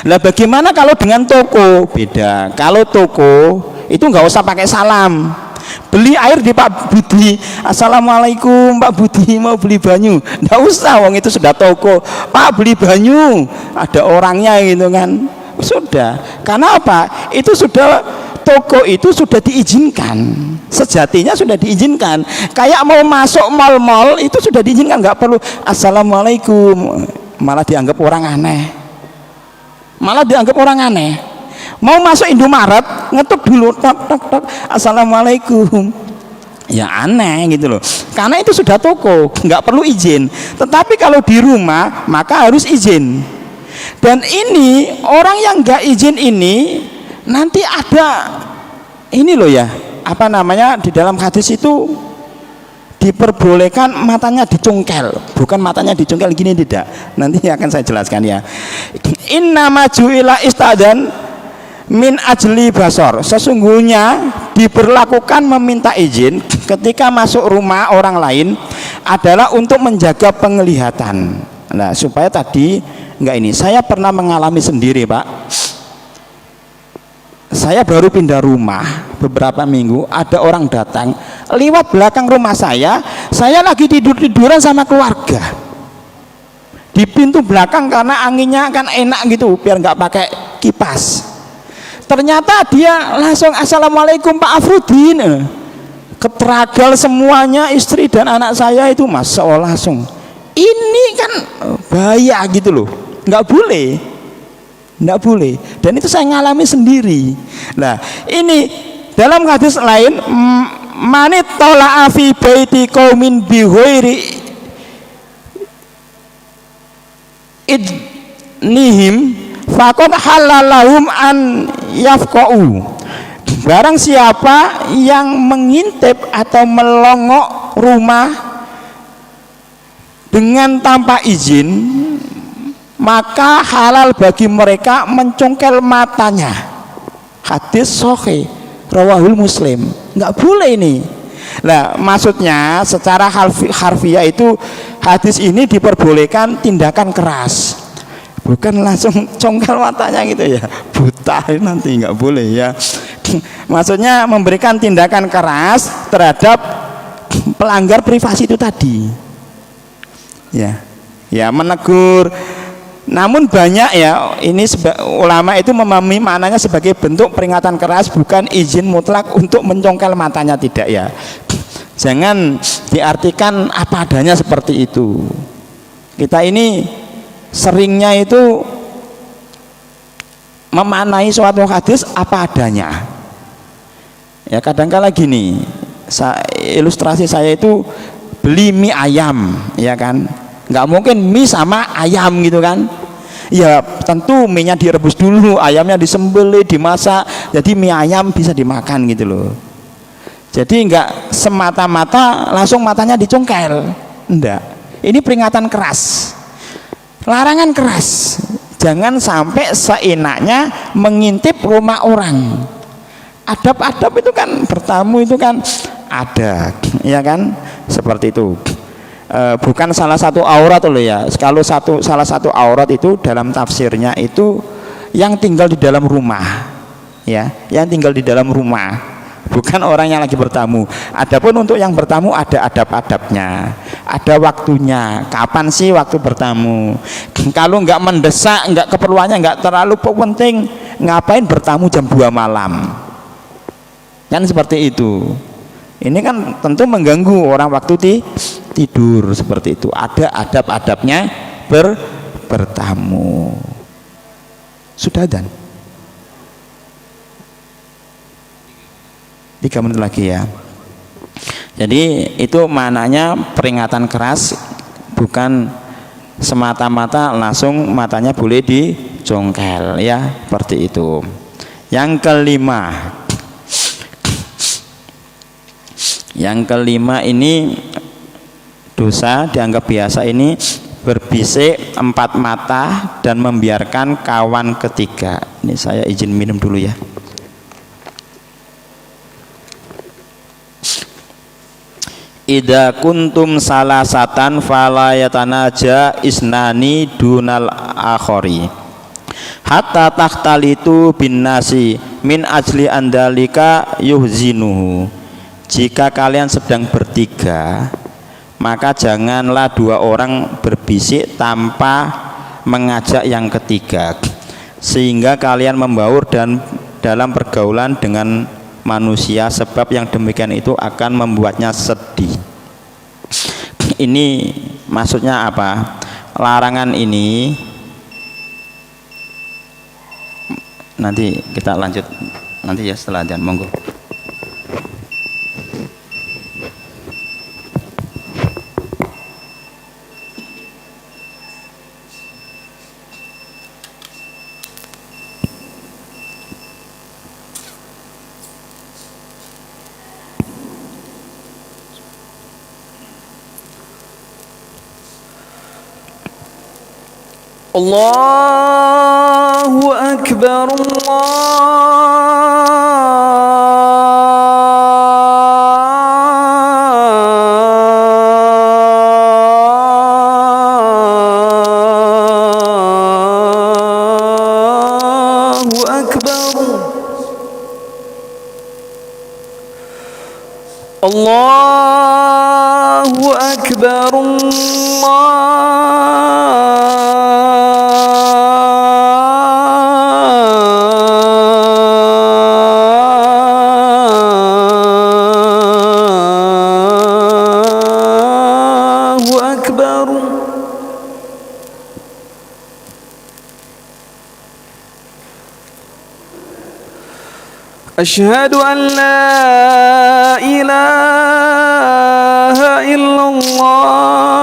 Lah bagaimana kalau dengan toko? Beda. Kalau toko itu nggak usah pakai salam. Beli air di Pak Budi, assalamualaikum Pak Budi, mau beli banyu. Nggak usah, wong itu sudah toko. Pak beli banyu, ada orangnya gitu kan. Sudah. Karena apa? Itu sudah, toko itu sudah diizinkan. Sejatinya sudah diizinkan. Kayak mau masuk mal-mal itu sudah diizinkan, nggak perlu assalamualaikum. Malah dianggap orang aneh. Mau masuk Indomaret ngetuk dulu, tok tok tok, assalamualaikum. Ya aneh gitu loh, karena itu sudah toko, nggak perlu izin. Tetapi kalau di rumah maka harus izin. Dan ini orang yang nggak izin ini nanti ada ini loh ya, apa namanya, di dalam hadis itu diperbolehkan matanya dicongkel. Bukan matanya dicongkel gini, tidak, nanti akan saya jelaskan ya. Inna majuila istadan min ajli basor, sesungguhnya diberlakukan meminta izin ketika masuk rumah orang lain adalah untuk menjaga penglihatan. Nah, supaya tadi enggak, ini saya pernah mengalami sendiri, Pak. Saya baru pindah rumah beberapa minggu, ada orang datang lewat belakang rumah saya lagi tiduran sama keluarga di pintu belakang karena anginnya kan enak gitu biar nggak pakai kipas. Ternyata dia langsung assalamualaikum Pak Afrudin. Ketragal semuanya, istri dan anak saya itu Masya Allah langsung. Ini kan bahaya gitu loh, nggak boleh. Dan itu saya ngalami sendiri. Nah ini dalam hadis lain, manit tola'a fi baiti qaumin bi ghairi idnihim faqad halalahum an yafqa'u. Barang siapa yang mengintip atau melongok rumah dengan tanpa izin, maka halal bagi mereka mencongkel matanya. Hadis sahih rawahul Muslim. Nggak boleh ini. Nah, maksudnya secara harfiah itu hadis ini diperbolehkan tindakan keras, bukan langsung congkel matanya gitu ya, buta nanti, nggak boleh ya. Maksudnya memberikan tindakan keras terhadap pelanggar privasi itu tadi, ya menegur. Namun banyak ya, ini ulama itu memahami maknanya sebagai bentuk peringatan keras, bukan izin mutlak untuk mencongkel matanya, tidak ya. Jangan diartikan apa adanya seperti itu. Kita ini seringnya itu memaknai suatu hadis apa adanya. Ya kadang-kala gini, ilustrasi saya itu beli mie ayam, ya kan, nggak mungkin mie sama ayam gitu kan. Ya tentu mie nya direbus dulu, ayamnya disembelih, dimasak, jadi mie ayam bisa dimakan gitu loh. Jadi nggak semata-mata langsung matanya dicongkel, enggak. Ini peringatan keras, larangan keras. Jangan sampai seenaknya mengintip rumah orang. Adab-adab itu kan, bertamu itu kan ada, ya kan, seperti itu. Bukan salah satu aurat loh ya. Kalau salah satu aurat itu dalam tafsirnya itu yang tinggal di dalam rumah, ya, yang tinggal di dalam rumah, bukan orang yang lagi bertamu. Adapun untuk yang bertamu ada adab-adabnya, ada waktunya. Kapan sih waktu bertamu? Kalau nggak mendesak, nggak keperluannya, nggak terlalu penting, ngapain bertamu jam 2 malam? Kan seperti itu. Ini kan tentu mengganggu orang waktu tidur, seperti itu. Ada adab-adabnya bertamu. Sudah dan 3 menit lagi ya. Jadi itu maknanya peringatan keras, bukan semata-mata langsung matanya boleh dicongkel ya, seperti itu. Yang kelima ini dosa dianggap biasa ini berbisik 4 mata dan membiarkan kawan ketiga. Ini saya izin minum dulu ya. Idza kuntum salasatan fala yatanaja isnani dunal akhari hatta takhtalitu bin nasi min ajli andalika yuhzinuhu. Jika kalian sedang bertiga, maka janganlah 2 orang berbisik tanpa mengajak yang ketiga, sehingga kalian membaur dan dalam pergaulan dengan manusia, sebab yang demikian itu akan membuatnya sedih. Ini maksudnya apa? Larangan ini nanti kita lanjut nanti ya setelah adzan, monggo. Allahu Akbar, Allahu Akbar, Allahu Akbar, أشهد أن لا إله إلا الله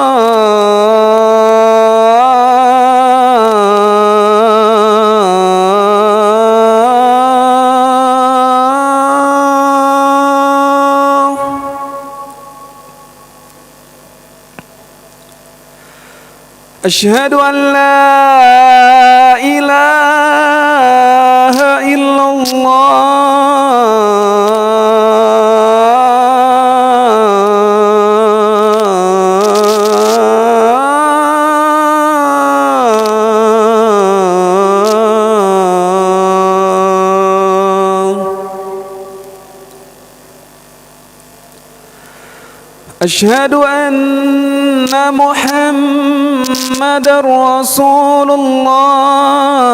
أشهد أن لا إله إلا أشهد أن محمد رسول الله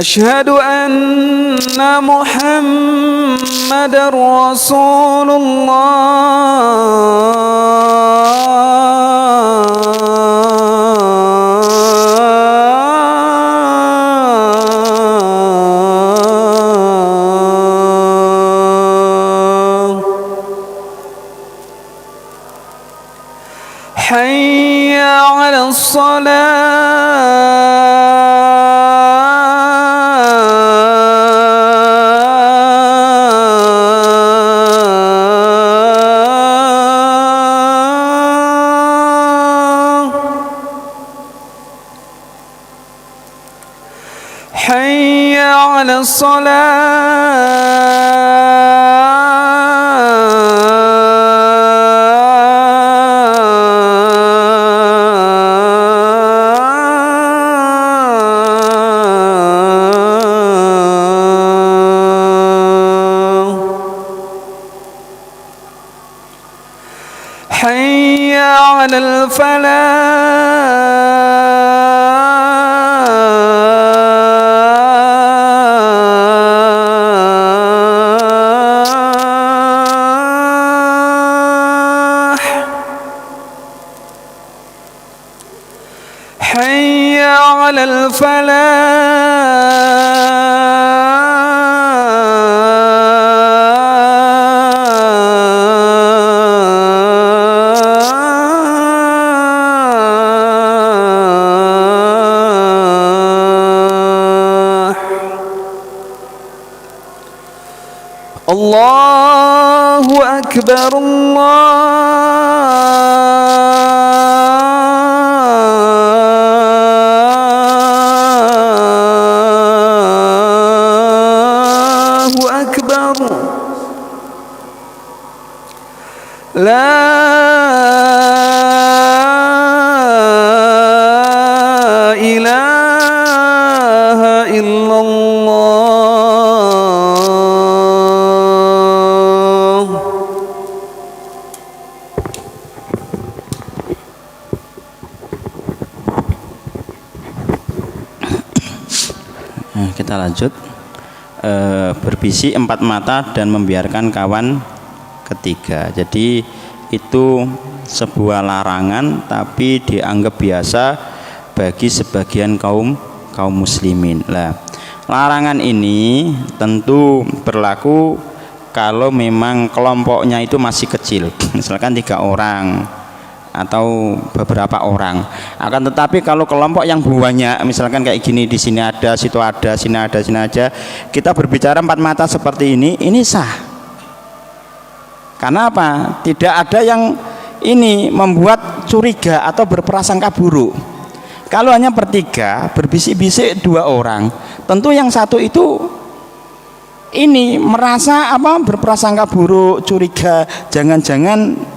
أشهد أن محمد رسول الله حي على الصلاة حي على الصلاة حي على الفلاح حي على الفلاح الله أكبر الله أكبر لا إله إلا الله Nah, kita lanjut. Berbisik empat mata dan membiarkan kawan ketiga. Jadi itu sebuah larangan tapi dianggap biasa bagi sebagian kaum muslimin. Lah, larangan ini tentu berlaku kalau memang kelompoknya itu masih kecil, misalkan 3 orang atau beberapa orang. Akan tetapi kalau kelompok yang banyak, misalkan kayak gini, di sini ada, situ ada, sini ada, sini aja, kita berbicara empat mata seperti ini sah. Karena apa? Tidak ada yang ini membuat curiga atau berprasangka buruk. Kalau hanya bertiga, berbisik-bisik 2 orang, tentu yang satu itu ini merasa berprasangka buruk, curiga, jangan-jangan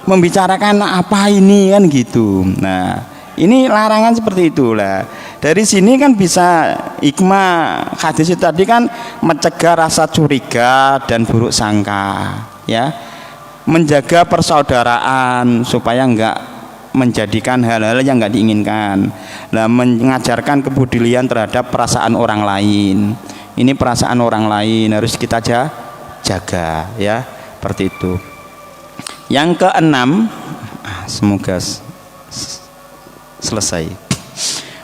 membicarakan apa ini kan gitu. Nah, ini larangan seperti itulah. Dari sini kan bisa hikmah hadis itu tadi kan mencegah rasa curiga dan buruk sangka, ya, menjaga persaudaraan supaya enggak menjadikan hal-hal yang enggak diinginkan. Nah, mengajarkan kepedulian terhadap perasaan orang lain. Ini perasaan orang lain harus kita jaga, ya, seperti itu. Yang keenam, semoga selesai.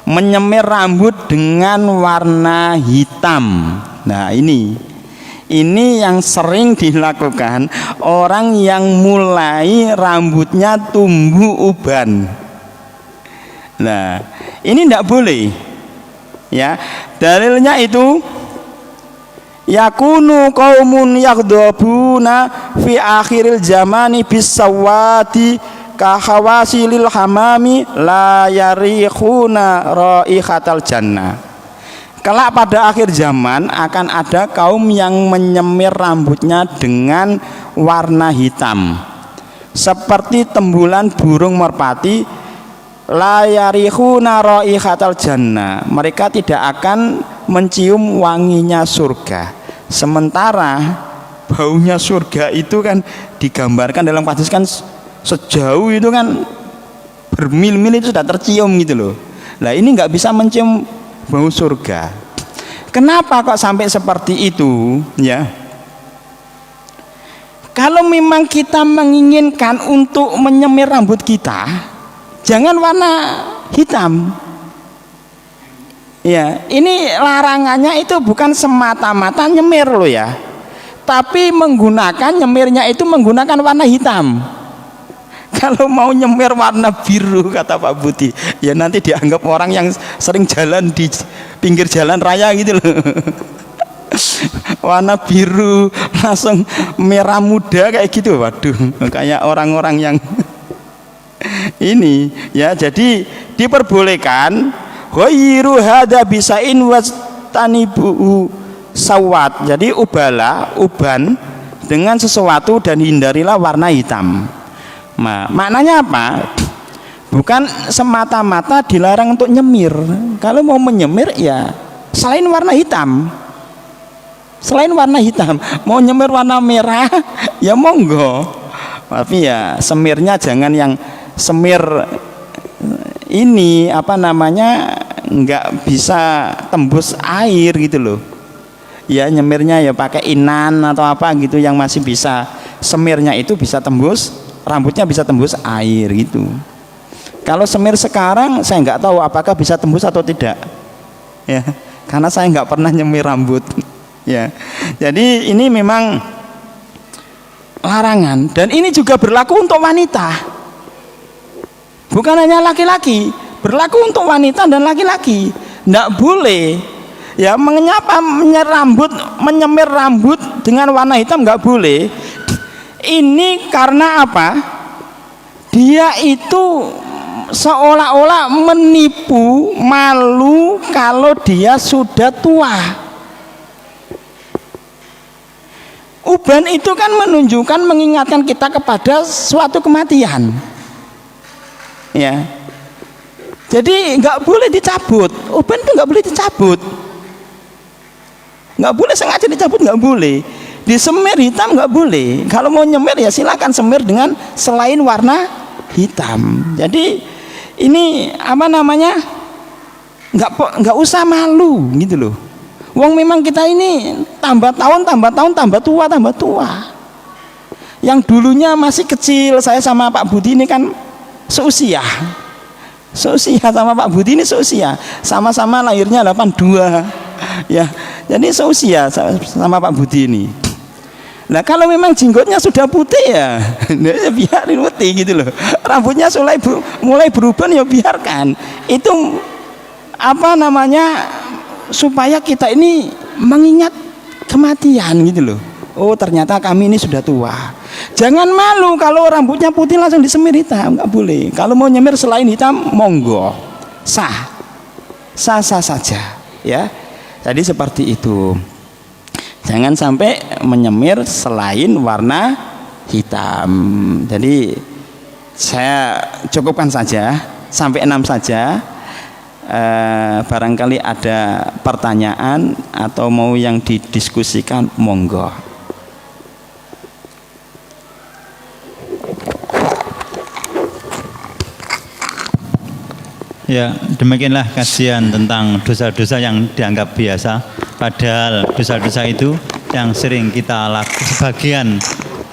Menyemir rambut dengan warna hitam. Nah, ini yang sering dilakukan orang yang mulai rambutnya tumbuh uban. Nah, ini tidak boleh, ya. Dalilnya itu yakunu qaumun yaghdabuna fi akhiril zamani bisawati ka hawasilil hamami la yarikhuna raihatal jannah. Kelak pada akhir zaman akan ada kaum yang menyemir rambutnya dengan warna hitam seperti tembulan burung merpati, la yarikhuna raihatal jannah. Mereka tidak akan mencium wanginya surga, sementara baunya surga itu kan digambarkan dalam hadis kan sejauh itu kan bermil-mil itu sudah tercium gitu loh. Nah, ini nggak bisa mencium bau surga. Kenapa kok sampai seperti itu, ya? Kalau memang kita menginginkan untuk menyemir rambut kita, jangan warna hitam. Ya, ini larangannya itu bukan semata-mata nyemir loh ya, tapi nyemirnya itu menggunakan warna hitam. Kalau mau nyemir warna biru, kata Pak Budi, ya nanti dianggap orang yang sering jalan di pinggir jalan raya gitu loh. Warna biru langsung merah muda kayak gitu, waduh, kayak orang-orang yang ini ya. Jadi diperbolehkan ghairu hada bisain wastanibu sawat. Jadi uban dengan sesuatu dan hindarilah warna hitam. Nah, maknanya apa? Bukan semata-mata dilarang untuk nyemir. Kalau mau menyemir ya selain warna hitam. Selain warna hitam, mau nyemir warna merah ya monggo. Tapi ya semirnya jangan yang semir ini nggak bisa tembus air gitu loh. Ya nyemirnya ya pakai inan atau apa gitu yang masih bisa, semirnya itu bisa tembus, rambutnya bisa tembus air gitu. Kalau semir sekarang saya nggak tahu apakah bisa tembus atau tidak, ya, karena saya nggak pernah nyemir rambut, ya. Jadi ini memang larangan, dan ini juga berlaku untuk wanita, bukan hanya laki-laki, berlaku untuk wanita dan laki-laki. Nggak boleh ya menyemir rambut dengan warna hitam, nggak boleh. Ini karena apa? Dia itu seolah-olah menipu, malu kalau dia sudah tua. Uban itu kan menunjukkan, mengingatkan kita kepada suatu kematian, ya. Jadi nggak boleh dicabut, uban itu nggak boleh dicabut, nggak boleh sengaja dicabut, nggak boleh. Disemir hitam nggak boleh. Kalau mau nyemir ya silakan semir dengan selain warna hitam. Jadi ini nggak usah malu gitu loh. Wong memang kita ini tambah tahun tambah tua. Yang dulunya masih kecil, saya sama Pak Budi ini kan seusia sama Pak Budi ini seusia, sama-sama lahirnya 82 ya, jadi seusia sama Pak Budi ini. Nah kalau memang jenggotnya sudah putih ya biarin putih gitu loh, rambutnya mulai berubah ya biarkan, itu apa namanya, supaya kita ini mengingat kematian gitu loh. Oh ternyata kami ini sudah tua. Jangan malu kalau rambutnya putih langsung disemir hitam, nggak boleh. Kalau mau nyemir selain hitam monggo, sah saja ya. Jadi seperti itu. Jangan sampai menyemir selain warna hitam. Jadi saya cukupkan saja sampai 6 saja. Barangkali ada pertanyaan atau mau yang didiskusikan monggo. Ya, demikianlah kajian tentang dosa-dosa yang dianggap biasa, padahal dosa-dosa itu yang sering sebagian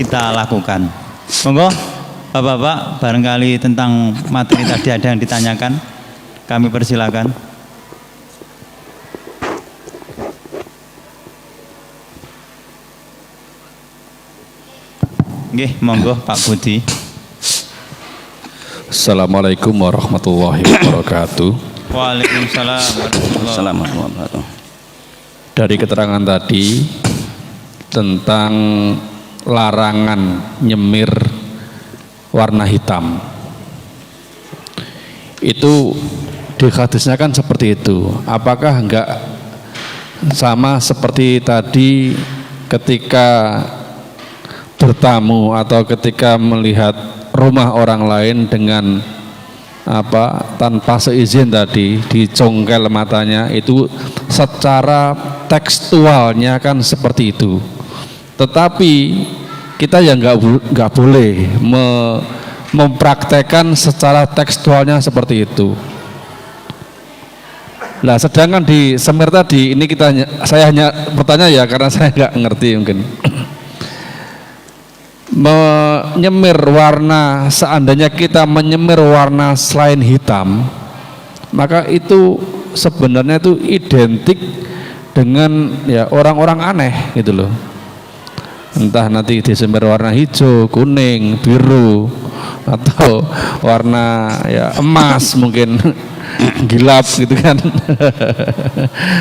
kita lakukan. Monggo Bapak-bapak, barangkali tentang materi tadi ada yang ditanyakan, kami persilakan. Nggih, monggo Pak Budi. Assalamualaikum warahmatullahi wabarakatuh. Waalaikumsalam warahmatullahi wabarakatuh. Dari keterangan tadi tentang larangan nyemir warna hitam, itu di hadisnya kan seperti itu. Apakah enggak sama seperti tadi ketika bertamu atau ketika melihat rumah orang lain dengan tanpa seizin tadi dicongkel matanya, itu secara tekstualnya kan seperti itu. Tetapi kita yang nggak boleh mempraktekkan secara tekstualnya seperti itu. Nah, sedangkan di semir tadi ini saya hanya bertanya ya karena saya nggak ngerti mungkin. Menyemir warna, seandainya kita menyemir warna selain hitam, maka itu sebenarnya itu identik dengan ya orang-orang aneh gitu loh. Entah nanti disemir warna hijau, kuning, biru, atau warna ya emas mungkin gilap gitu kan.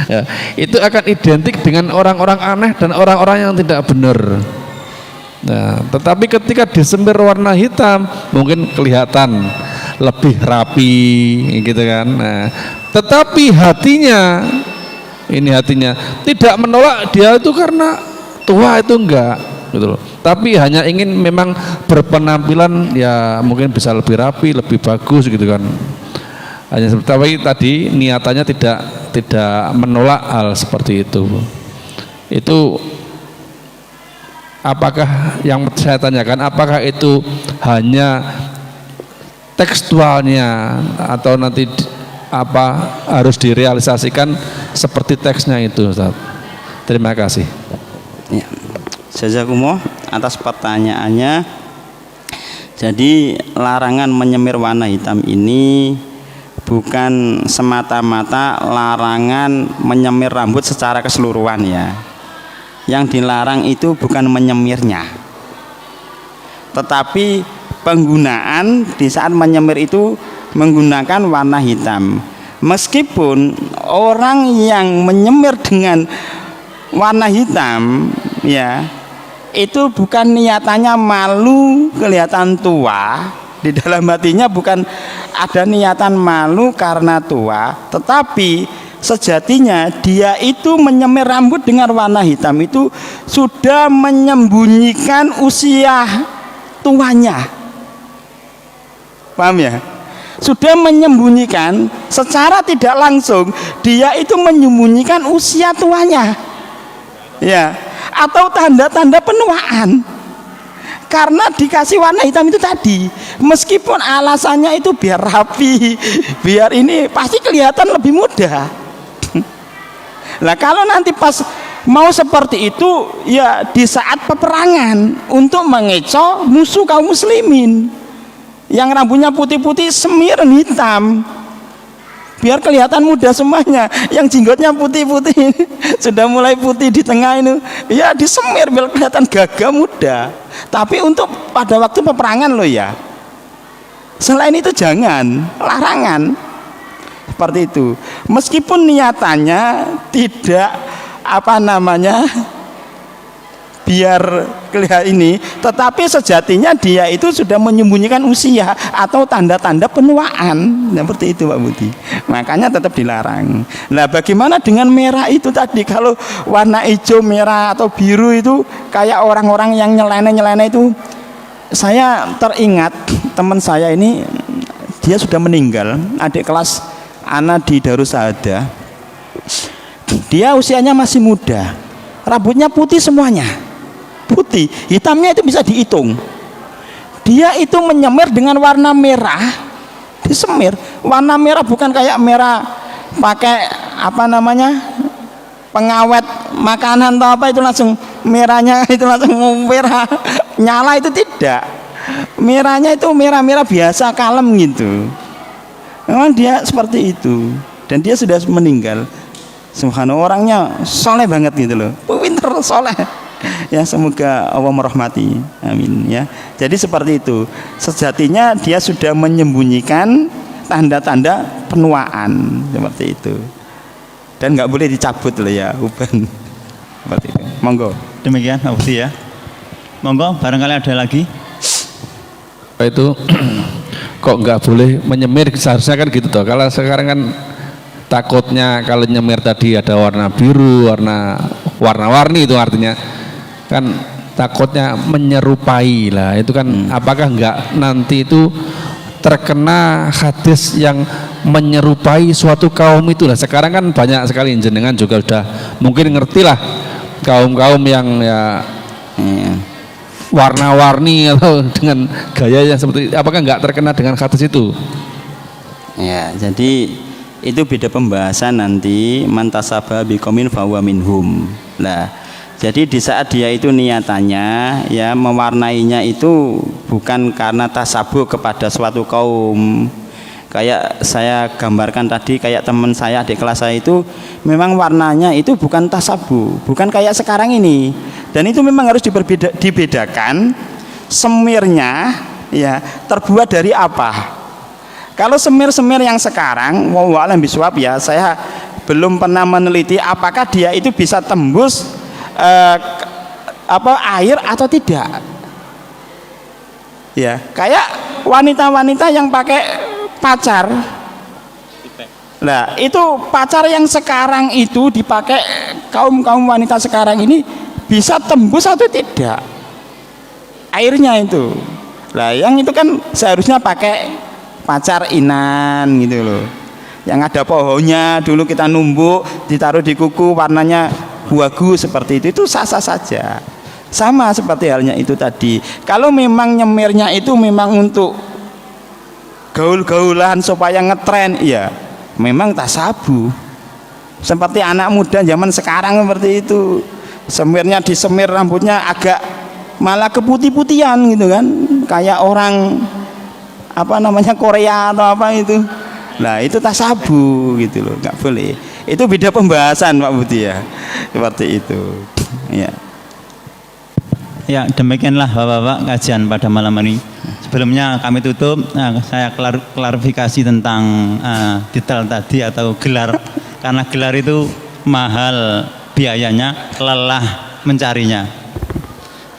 Ya, itu akan identik dengan orang-orang aneh dan orang-orang yang tidak benar. Nah, tetapi ketika disemir warna hitam mungkin kelihatan lebih rapi gitu kan. Nah, tetapi hatinya tidak menolak dia itu karena tua, itu enggak gitu loh. Tapi hanya ingin memang berpenampilan ya mungkin bisa lebih rapi, lebih bagus gitu kan. Hanya seperti tadi niatannya tidak menolak hal seperti itu. Itu apakah yang saya tanyakan, apakah itu hanya tekstualnya atau nanti harus direalisasikan seperti teksnya itu, Ustaz? Terima kasih. Ya, jazakumullah atas pertanyaannya. Jadi larangan menyemir warna hitam ini bukan semata-mata larangan menyemir rambut secara keseluruhan ya. Yang dilarang itu bukan menyemirnya, tetapi penggunaan di saat menyemir itu menggunakan warna hitam. Meskipun orang yang menyemir dengan warna hitam ya, itu bukan niatannya malu kelihatan tua, di dalam hatinya bukan ada niatan malu karena tua, tetapi sejatinya dia itu menyemir rambut dengan warna hitam itu sudah menyembunyikan usia tuanya. Paham ya? Sudah menyembunyikan secara tidak langsung, dia itu menyembunyikan usia tuanya. Ya, atau tanda-tanda penuaan. karena dikasih warna hitam itu tadi. Meskipun alasannya itu biar rapi, biar ini, pasti kelihatan lebih mudah. Lah kalau nanti pas mau seperti itu, ya di saat peperangan untuk mengecoh musuh kaum muslimin yang rambutnya putih-putih semirin hitam biar kelihatan mudah semuanya. Yang jenggotnya putih-putih sudah mulai putih di tengah ini, ya disemir biar kelihatan gagah mudah. Tapi untuk pada waktu peperangan loh ya, selain itu jangan, larangan seperti itu. Meskipun niatannya tidak biar kelihatan ini, tetapi sejatinya dia itu sudah menyembunyikan usia atau tanda-tanda penuaan seperti itu Pak Budi. Makanya tetap dilarang. Nah, bagaimana dengan merah itu tadi? Kalau warna hijau, merah atau biru itu kayak orang-orang yang nyeleneh itu, saya teringat teman saya ini, dia sudah meninggal, adik kelas Ana di Darussahadah. Dia usianya masih muda, rambutnya putih semuanya, putih, hitamnya itu bisa dihitung. Dia itu menyemir dengan warna merah, disemir. Warna merah bukan kayak merah pakai pengawet makanan atau apa, itu langsung merahnya itu langsung merah nyala, itu tidak. Merahnya itu merah-merah biasa, kalem gitu. Memang dia seperti itu, dan dia sudah meninggal. Subhanallah, orangnya soleh banget gitu loh, pinter, soleh. Ya, semoga Allah merahmati, amin ya. Jadi seperti itu, sejatinya dia sudah menyembunyikan tanda-tanda penuaan seperti itu, dan nggak boleh dicabut loh ya uban seperti itu. Monggo. Demikian Pak Budi ya. Monggo, barangkali ada lagi. Itu kok nggak boleh menyemir, seharusnya kan gitu toh. Kalau sekarang kan takutnya kalau nyemir tadi ada warna biru, warna-warni, itu artinya kan takutnya menyerupai lah. Itu kan apakah nggak nanti itu terkena hadis yang menyerupai suatu kaum itu lah. Sekarang kan banyak sekali, jenengan juga sudah mungkin ngerti lah kaum-kaum yang ya warna-warni atau dengan gaya yang seperti, apakah nggak terkena dengan hadis itu? Ya, jadi itu beda pembahasan nanti, mantasaba biqaumin fahuwa minhum. Nah, jadi di saat dia itu niatannya ya mewarnainya itu bukan karena tasabuh kepada suatu kaum. Kayak saya gambarkan tadi, kayak teman saya, adik kelas saya itu memang warnanya itu bukan tasabuh, bukan kayak sekarang ini. Dan itu memang harus dibedakan semirnya ya terbuat dari apa. Kalau semir-semir yang sekarang, wallahu a'lam bishawab ya, saya belum pernah meneliti apakah dia itu bisa tembus air atau tidak. Ya, kayak wanita-wanita yang pakai pacar. Nah, itu pacar yang sekarang itu dipakai kaum wanita sekarang ini bisa tembus atau tidak airnya itu. Nah, yang itu kan seharusnya pakai pacar inan gitu loh, yang ada pohonnya, dulu kita numbuk ditaruh di kuku, warnanya wagu seperti itu sah-sah saja. Sama seperti halnya itu tadi, kalau memang nyemirnya itu memang untuk gaul-gaulan supaya ngetren, ya memang tasabuh. Seperti anak muda zaman sekarang seperti itu, semirnya disemir rambutnya agak malah keputih-putihan gitu kan, kayak orang Korea atau apa itu. Nah, itu tasabuh gitu loh, nggak boleh. Itu beda pembahasan Pak Budi ya, seperti itu ya. Ya, demikianlah Bapak-bapak kajian pada malam ini. Sebelumnya kami tutup, saya klarifikasi tentang detail tadi atau gelar. Karena gelar itu mahal biayanya, lelah mencarinya.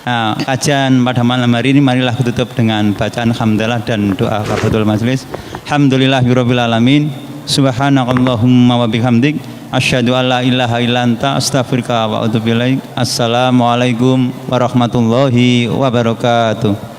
Nah, kajian pada malam hari ini marilah tutup dengan bacaan hamdalah dan doa kafaratul majelis. Alhamdulillahirabbil alamin. Subhanakallahumma wa bihamdik asyhadu an la ilaha illa anta astaghfiruka wa atubu ilaik. Assalamualaikum warahmatullahi wabarakatuh.